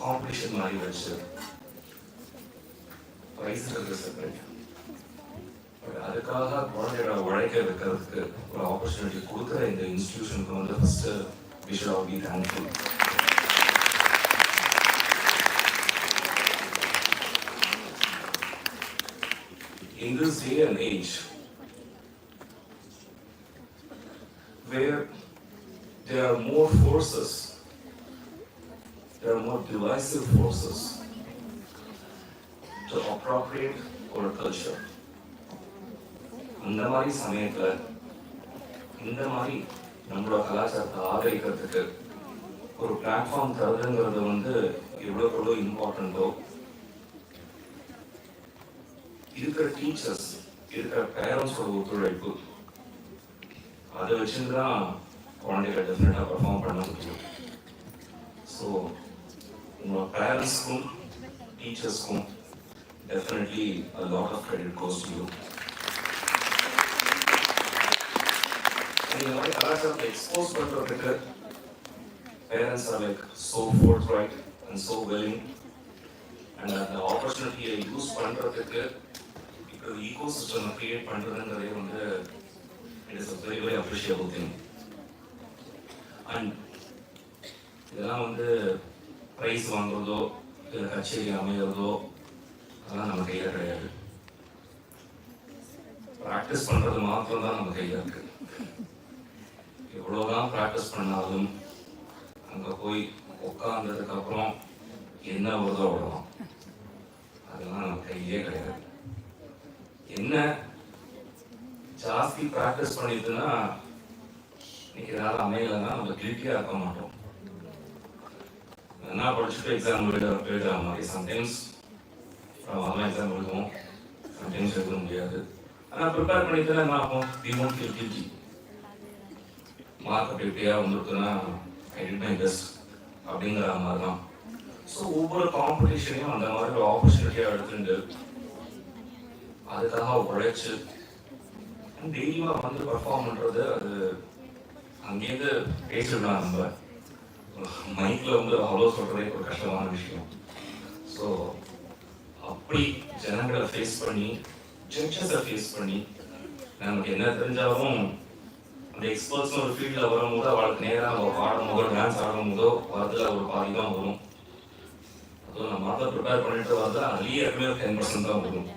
competition மாதிரி வச்சு price இருக்கிறது separate. But அதுக்காக குழந்தையோட உழைக்க வைக்கிறதுக்கு ஒரு ஆப்பர்ச்சுனிட்டி கொடுக்குற இந்த இன்ஸ்டிடியூஷனுக்கு வந்து first we should all be thankful. In this day and age, where there are more forces, there are more divisive forces to appropriate our culture. இந்த மாதிரி சமயத்துல இந்த மாதிரி நம்மளோட கலாச்சாரத்தை ஆதரிக்கிறதுக்கு ஒரு பிளாட்ஃபார்ம் தருதுங்கிறது வந்து எவ்வளோ இம்பார்ட்டண்ட்டோ, இருக்கிற டீச்சர்ஸ், இருக்கிற பேரண்ட்ஸோட ஒத்துழைப்பு, அதை வச்சுதான் குழந்தைகள் டெஃபினட்டாக பர்ஃபார்ம் பண்ண முடியும். ஸோ உங்களோட பேரண்ட்ஸ்க்கும் டீச்சர்ஸ்க்கும் definitely a lot of credit goes to you. இந்த மாதிரி கலாச்சாரத்தை எக்ஸ்போஸ் பண்ணுறதுக்கு parents are like so forthright and so willing, and அந்த ஆப்பர்ச்சுனிட்டியை யூஸ் பண்ணுறதுக்கு இப்போ ஈகோ சிஸ்டம் கிரியேட் பண்ணுறதுங்கிறதே வந்து it is a very very appreciable thing. And இதெல்லாம் வந்து ப்ரைஸ் வாங்குறதோ இல்லை கச்சேரி அமைகிறதோ அதெல்லாம் நம்ம கையில் கிடையாது. ப்ராக்டிஸ் பண்ணுறது மாத்திரம் தான் நம்ம கையில் இருக்கு. எவ்வளோதான் ப்ராக்டிஸ் பண்ணாலும் அங்கே போய் உட்கார்ந்ததுக்கு அப்புறம் என்ன வருதோ அவ்வளோதான். அதெல்லாம் நம்ம கையிலே கிடையாது. என்ன ஜாஸ்தி ப்ராக்டிஸ் பண்ணிட்டுன்னா இன்னைக்கு ஏதாவது அமையலைன்னா நம்ம கில்ட்டியாக இருக்க மாட்டோம். என்ன படிச்சுட்டு எக்ஸாம் எழுதுற மாதிரி சம்டைம்ஸ் அதெல்லாம் எக்ஸாம் எழுதுவோம், சம்டைம்ஸ் எழுத முடியாது. ஆனால் ப்ரிப்பேர் பண்ணிட்டுனா என்ன ஆகும், we won't feel guilty. Mark அப்படி இப்படியா வந்துருக்குன்னா ஐ டிட் மை பெஸ்ட் அப்படிங்கிற மாதிரி தான். ஸோ ஒவ்வொரு காம்படிஷனையும் அந்த மாதிரி ஒரு ஆப்பர்ச்சுனிட்டியாக எடுத்துட்டு அதுக்காக உழைச்சு டெய்லியாக வந்து பர்ஃபார்ம் பண்ணுறது, அது அங்கேருந்து பேசிடலாம். நம்ம மைக்கில் வந்து அவ்வளோ சொல்கிறதே ஒரு கஷ்டமான விஷயம். ஸோ அப்படி ஜனங்களை ஃபேஸ் பண்ணி, ஜட்ஜஸை ஃபேஸ் பண்ணி, நமக்கு என்ன தெரிஞ்சாலும் அந்த எக்ஸ்பர்ட்ஸ் ஒரு ஃபீல்டில் வரும்போது அவளுக்கு நேராக நம்ம பாடும் போதோ டான்ஸ் ஆடும் போதோ வரதுல ஒரு பாதி தான் வரும். அதுவும் நம்ம அதை ப்ரிப்பேர் பண்ணிட்டு வரது அதுலேயே எப்பவுமே ஒரு 10% தான் வரும்.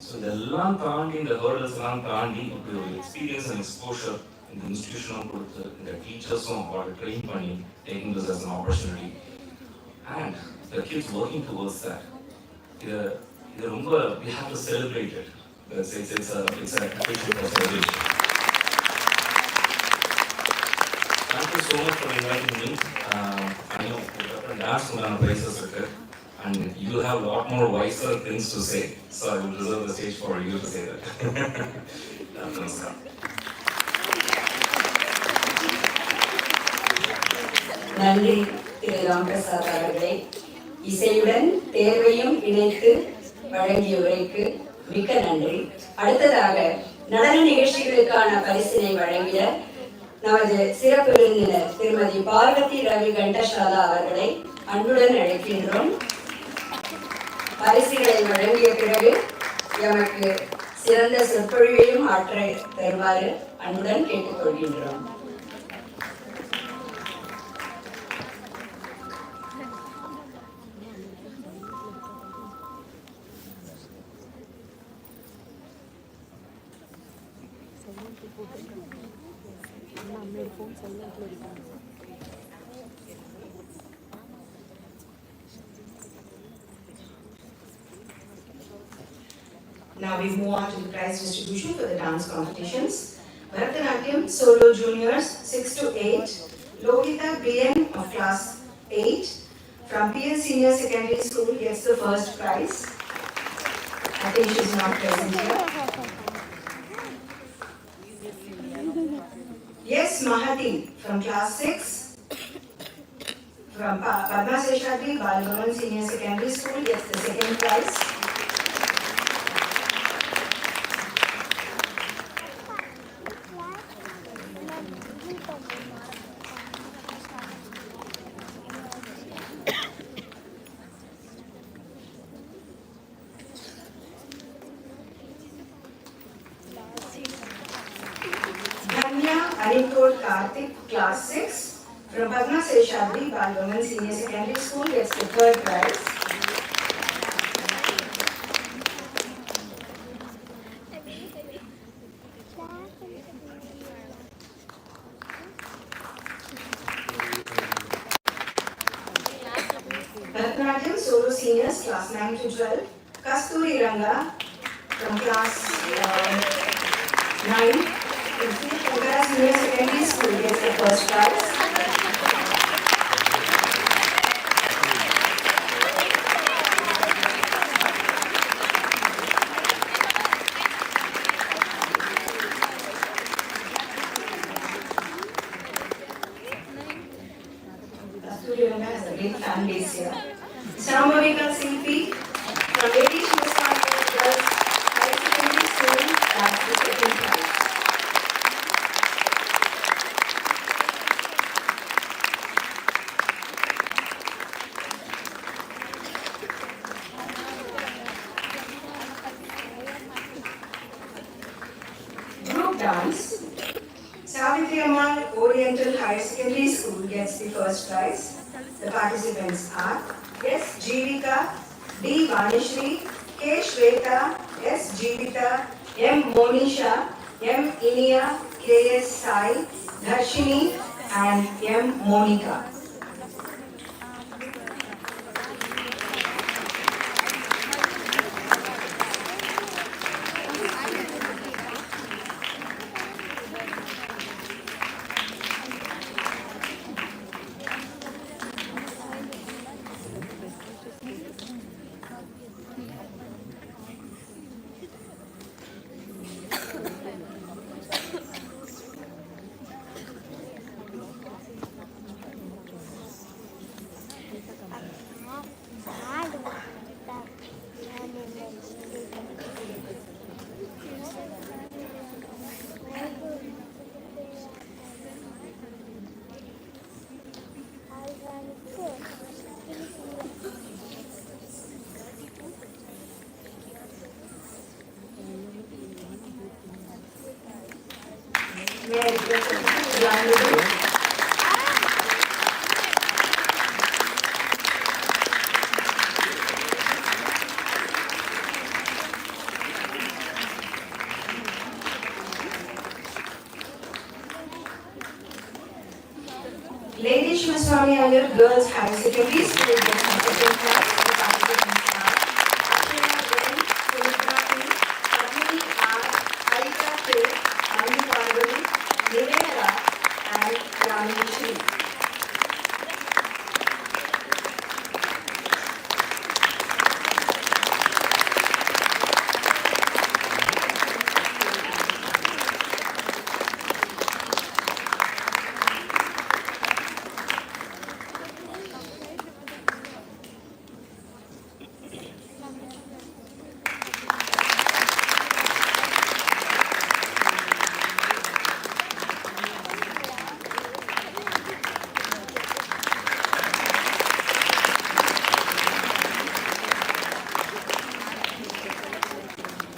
ஸோ இதெல்லாம் தாண்டி, இந்த ஹேர்டல்ஸ்லாம் தாண்டி இப்படி ஒரு எக்ஸ்பீரியன்ஸ் அண்ட் எக்ஸ்போஷர் இந்த இன்ஸ்டிடியூஷனும் கொடுத்து, இந்த டீச்சர்ஸும் அவளை ட்ரெயின் பண்ணி taking this as an opportunity and the kids working towards that. இது ரொம்ப we have to celebrate it. It's a occasion for celebration. Thank you so much for inviting me. I know different dance places and you have a lot more wiser things to say, so I will reserve the stage for you to say that. Namaskar. நன்றி திரு ராம்பிரசாத் அவர்களே. இசையுடன் தேர்வையும் இணைத்து வழங்கிய உரைக்கு மிக்க நன்றி. அடுத்ததாக நடன நிகழ்ச்சிகளுக்கான பரிசினை வழங்கிய நமது சிறப்பு விருந்தினர் திருமதி பார்வதி ரவி கண்டசாலா அவர்களை அன்புடன் அழைக்கின்றோம். பரிசுகளை வழங்கிய பிறகு எமக்கு சிறந்த சொற்பொழிவையும் ஆற்ற தருமாறு அன்புடன் கேட்டுக்கொள்கின்றோம். Now we move on to the prize distribution for the dance competitions. Bharatanatyam Solo Juniors 6 to 8, Lohita BN of class 8 from PS Senior Secondary School gets the first prize. I think she is not present here. Yes, Mahati from class 6 from Padma Seshadri Balbhavan Senior Secondary School gets the second prize. Karthik, class 6, from Padma Seshadri, Bal Women Senior Secondary School, gets the third prize. Bharatanatyam Solo Seniors, class 9 to 12, Kasturi Ranga, from class 9, Ankara Senior Secondary School, gets the first prize. Kasturi Ranga has a great fan base here. Sambhavika CP, from Lady Shivaswami Girls High Secondary School, that's the second prize. Group dance. Savitri Ammal Oriental Higher Secondary School gets the first prize. The participants are S. Jeevika, D. Vanishri, K. Shweta, S. Jeevita, M. Monisha, M. Inia, K. S. Sai, Dharshini, and M. Monica. May I request the Honorable Lady Shivaswami Iyer Girls High Secondary School gets the second prize. The participants are Ashina Ben, Sunitra P, Padmini R, Harita K, Anu Parvati, Niveka, and Ramini Shri.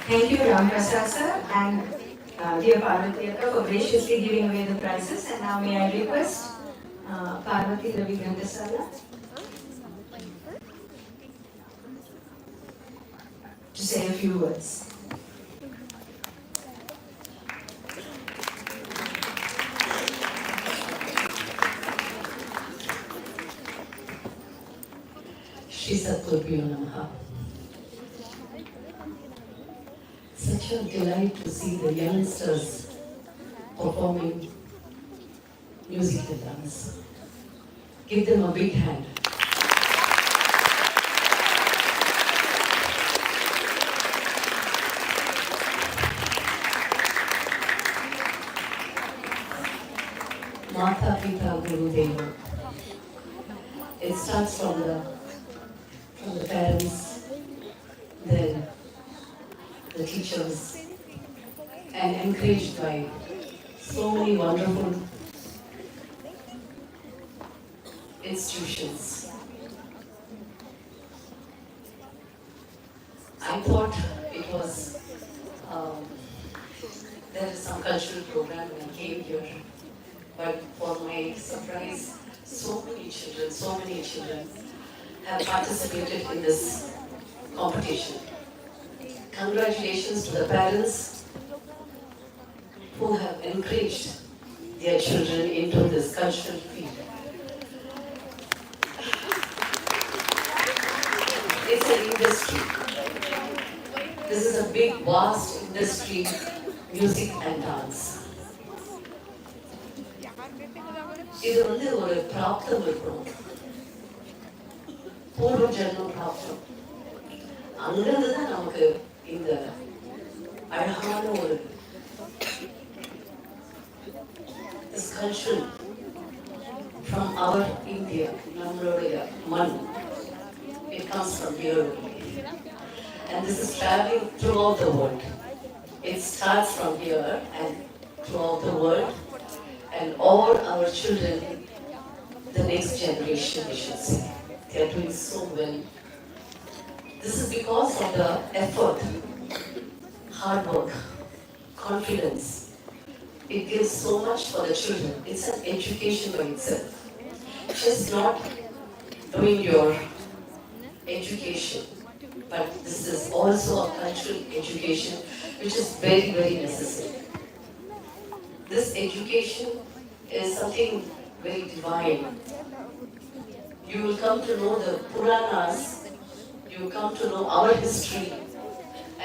Thank you, Ram Prasad sir, and dear Parvati Akka for graciously giving away the prizes. And now may I request Parvati Ravi Gandasala to say a few words. Shri Satguru Namaha. Such a delight to see the youngsters performing musical dance. Give them a big hand. Mata Pita Guru Deva. It starts from the parents, then the teachers, and encouraged by so many wonderful institutions. I thought it was, there is some cultural program and I came here but for my surprise, so many children have participated in this competition. Congratulations to the parents who have encouraged their children into this cultural field. It's an industry. This is a big, vast industry, music and dance. இது வந்து ஒரு பிராப்தம் இருக்கணும், பூர்வ ஜென்ம பிராப்தம். அங்கிருந்து தான் நமக்கு இந்த அழகான ஒரு this culture from our India, நம்மளுடைய மண், it comes from here only. And this is traveling throughout the world. It starts from here and throughout the world, and all our children, the next generation, we should say, they are doing so well. This is because of the effort, hard work, confidence. It gives so much for the children. It's an education by itself. Just not doing your education, but this is also a cultural education which is very, very necessary. This education is something very divine. You will come to know the Puranas, you will come to know our history,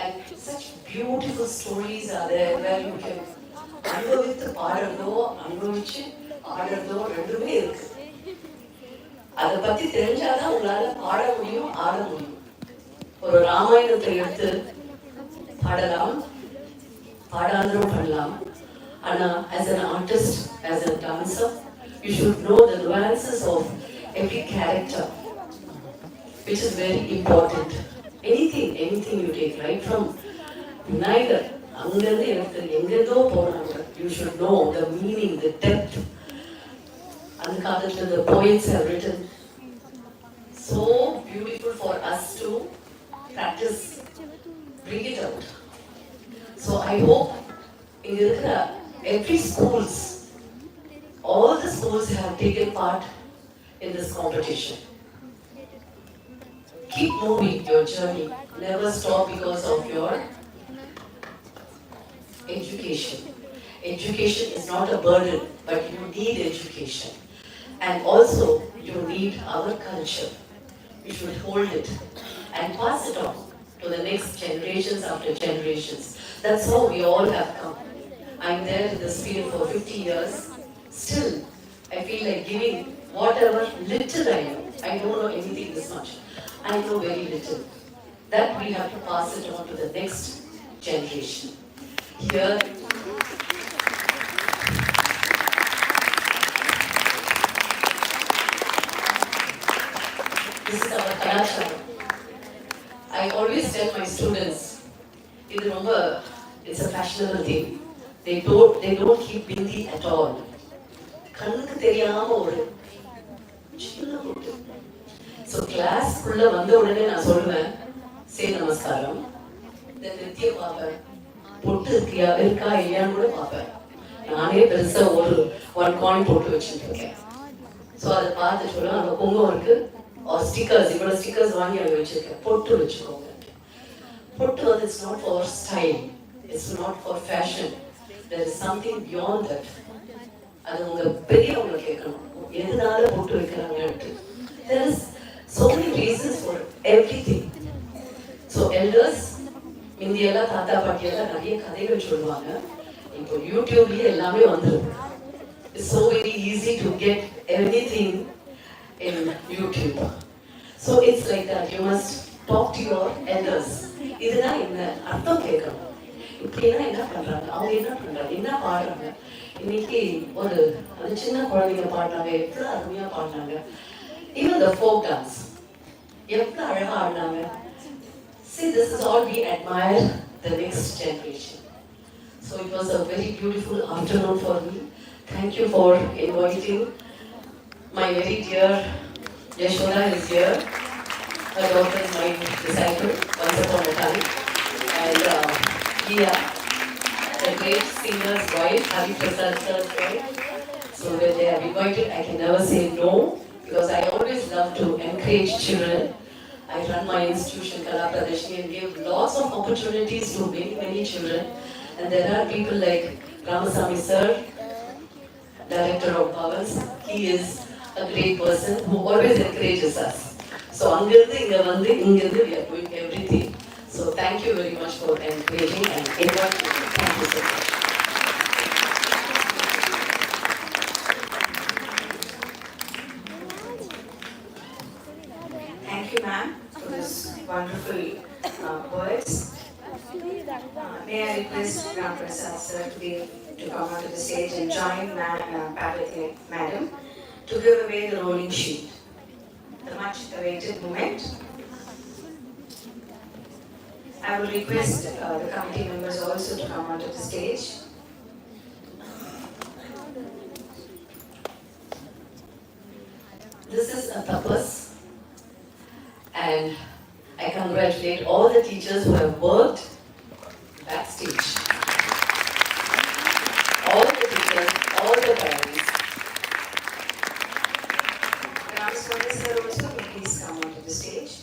and such beautiful stories are there where you can அனுபவித்து பாடுறதோ அனுபவிச்சு ஆடுறதோ ரெண்டுமே இருக்கு. அதை பத்தி தெரிஞ்சாதான் உங்களால பாட முடியும், ஆட முடியும். ஒரு ராமாயணத்தை எடுத்து பாடலாம், பாடாந்திரம் பண்ணலாம். ஆனா as an artist, as a dancer, you should know the nuances of every character, which is very important. Anything you take, right from Vinayagar, அங்கிருந்து எனக்கு எங்கேதோ போனாங்க, you should know the meaning, the depth. அந்த காலத்துல the poets have written so beautiful for us to practice, bring it out. So I hope in every schools, all the schools have taken part in this competition. Keep moving your journey, never stop because of your education. Education is not a burden, but you need education. And also, you need our culture. You should hold it and pass it on to the next generations after generations. That's how we all have come. I'm there in this field for 50 years. Still, I feel like giving whatever little I know. I don't know anything this much. I know very little. That we have to pass it on to the next generation. Here, this is our Kalachara. I always tell my students, it's a fashionable thing. They don't keep bindi at all. கண்ணுக்கு தெரியாம ஒரு சின்ன பொட்டு. So class குள்ள வந்த உடனே நான் சொல்லுவேன், சே நமஸ்காரம். இந்த நித்திய பாப்பேன், பொட்டு இருக்கா இல்லையான்னு கூட பார்ப்பேன். நானே பெருசா ஒரு காயின் போட்டு வச்சுட்டு இருக்கேன். ஸோ அதை பார்த்து சொல்லுவேன், அங்கே குங்குமம் இருக்கு, ஒரு ஸ்டிக்கர்ஸ், இவ்வளோ ஸ்டிக்கர்ஸ் வாங்கி அங்கே வச்சிருக்கேன், பொட்டு வச்சுக்கோங்க. பொட்டு வந்து it's not for style, it's not for fashion. There is something beyond that. அது உங்க பெரியவங்களை கேட்கணும், எதனால பொட்டு வைக்கிறாங்கன்ட்டு. There is so many reasons for everything. So elders, இந்தியெல்லாம் தாத்தா பாட்டியெல்லாம் நிறைய கதைகள் சொல்லுவாங்க. இப்போ யூடியூப்லயே எல்லாமே வந்துருக்கு. It's so very easy to get everything in YouTube. So it's like that. You must talk to your elders. இதுனா என்ன அர்த்தம் கேட்கணும். இப்படின்னா என்ன பண்றாங்க, அவங்க என்ன பண்றாங்க, என்ன பாடுறாங்க. இன்னைக்கு ஒரு சின்ன குழந்தைங்க பாடினாங்க, எவ்வளவு அருமையா பாடினாங்க. Even the folk dance, எவ்வளவு அழகா ஆடினாங்க. See, this is all we admire the next generation. So it was a very beautiful afternoon for me. Thank you for inviting. My very dear Yashoda is here. Her daughter is my disciple once upon a time. And Leah, the great singer's wife, Hari Prasad sir's wife. So when they are invited, I can never say no because I always love to encourage children. I run my institution, Kala Pradeshni, and give lots of opportunities to many children. And there are people like Ramasamy sir, director of Bhavans. He is a great person who always encourages us. So அங்கிருந்து இங்க வந்து இங்கிருந்து we are doing everything. So thank you very much for encouraging and inviting me. Thank you so much. Thank you, ma'am, for this wonderful words. May I request Ram Prasad sir to come onto the stage and join Parvati madam to give away the rolling sheet. The much awaited moment. I will request the committee members also to come onto the stage. This is a tapas, and I congratulate all the teachers who have worked backstage. All the teachers, all the parents. Ramaswamy sir also, please come onto the stage.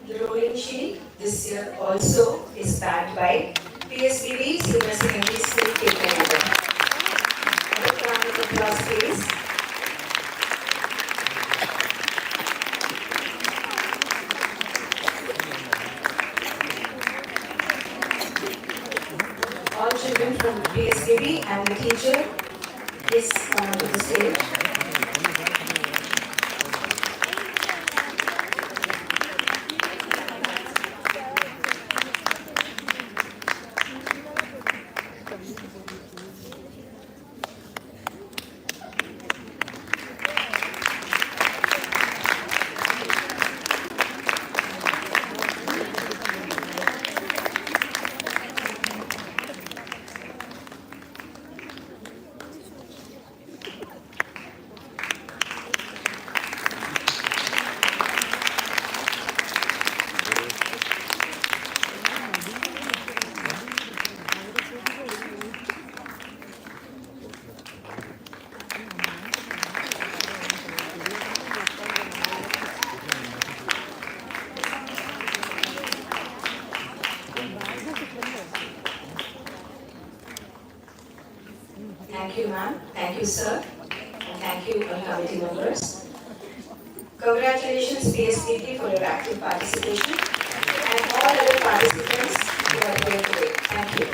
The rolling sheet this year also is backed by PSBB Senior Secondary School K-Canada. A round of applause, please. All children from PSBB and the teacher, please come onto the stage. Thank you, ma'am. Thank you, sir. And thank you, all committee members. Congratulations, PSBB, for your active participation and all other participants who are here today. Thank you.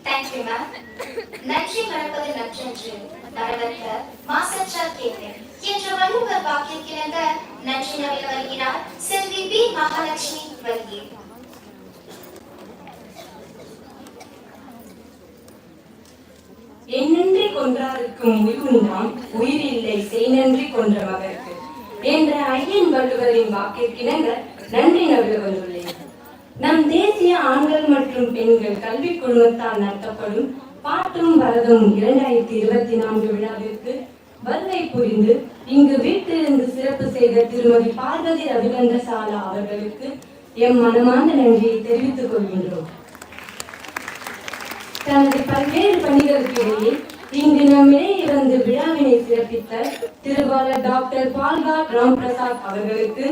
Thank you, ma'am. நன்றி மறப்பது நன்றன்று வரவற்ற மாசற்ற கேள்வி என்ற வள்ளுவர் வாக்கிற்கிணங்க நன்றி நவில வருகிறார் செல்வி B Mahalakshmi வருகை. என்னன்றி கொன்றாருக்கும் உயிர்ந்தாம் உயிரில்லை செய்நன்றி கொன்ற மகற்கு என்ற ஐயன் வள்ளுவரின் வாக்கிற்கிணங்க நன்றி நவில வந்துள்ளேன். நம் தேசிய ஆண்கள் மற்றும் பெண்கள் கல்விக் குழுமத்தால் நடத்தப்படும் பாட்டும் பரதம் 2024 விழாவிற்கு வருகை புரிந்து இங்கு வீட்டிலிருந்து சிறப்பு செய்த திருமதி பார்வதி ரவிகந்த சாலா அவர்களுக்கு எம் மனமார்ந்த நன்றியை தெரிவித்துக் கொள்கின்றோம். தனது பல்வேறு பணிகளுக்கு இடையே இங்கு நம்மிடையே வந்து விழாவினை சிறப்பித்த திருவாளர் டாக்டர் பால்காட் ராம் பிரசாத் அவர்களுக்கு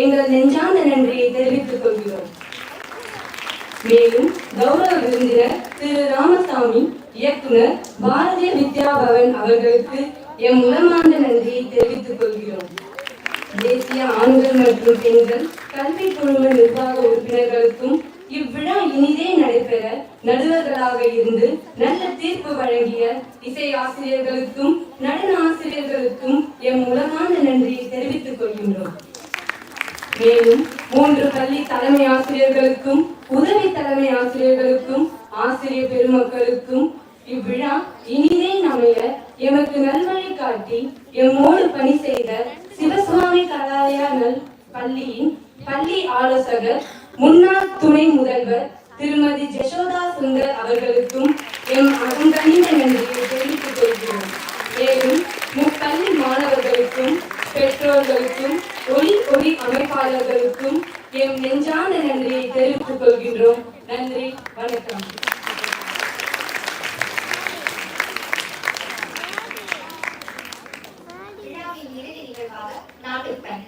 எங்கள் நெஞ்சார்ந்த நன்றியை தெரிவித்துக் கொள்கிறோம். மேலும் கௌரவ விருந்தினர் திரு ராமசாமி, இயக்குனர் பாரதிய வித்யா பவன் அவர்களுக்கு எம் உளமார்ந்த நன்றியை தெரிவித்துக் கொள்கிறோம். தேசிய ஆண்கள் மற்றும் பெண்கள் கல்வி குழும நிர்வாக உறுப்பினர்களுக்கும் இவ்விழா இனிதே நடைபெற நடுவர்களாக இருந்து நல்ல தீர்ப்பு வழங்கிய இசை ஆசிரியர்களுக்கும் நடன ஆசிரியர்களுக்கும் எம் உளமார்ந்த நன்றியை தெரிவித்துக் கொள்கின்றோம். மேலும் 3 பள்ளி தலைமை ஆசிரியர்களுக்கும் உதவி தலைமை ஆசிரியர்களுக்கும் ஆசிரியர் பெருமக்களுக்கும் இவ்விழா இனிதே அமைய எமக்கு நல்வழி காட்டி எம்மோடு பணி செய்த சிவசுவாமி கலாலயா நல் பள்ளியின் பள்ளி ஆலோசகர் முன்னாள் துணை முதல்வர் திருமதி ஜெஷோதா சுந்தர் அவர்களுக்கும் எம் அகங்கணிந்த நன்றியை தெரிவித்துக் கொள்கிறோம். மேலும் முப்பள்ளி மாணவர்களுக்கும் பெற்றோர்களுக்கும் ஒளி அமைப்பாளர்களுக்கும் எம் நெஞ்சார்ந்த நன்றியை தெரிவித்துக் கொள்கின்றோம். நன்றி, வணக்கம். விழாவின் இறுதி நிகழ்வாக நாட்டுப்பண்.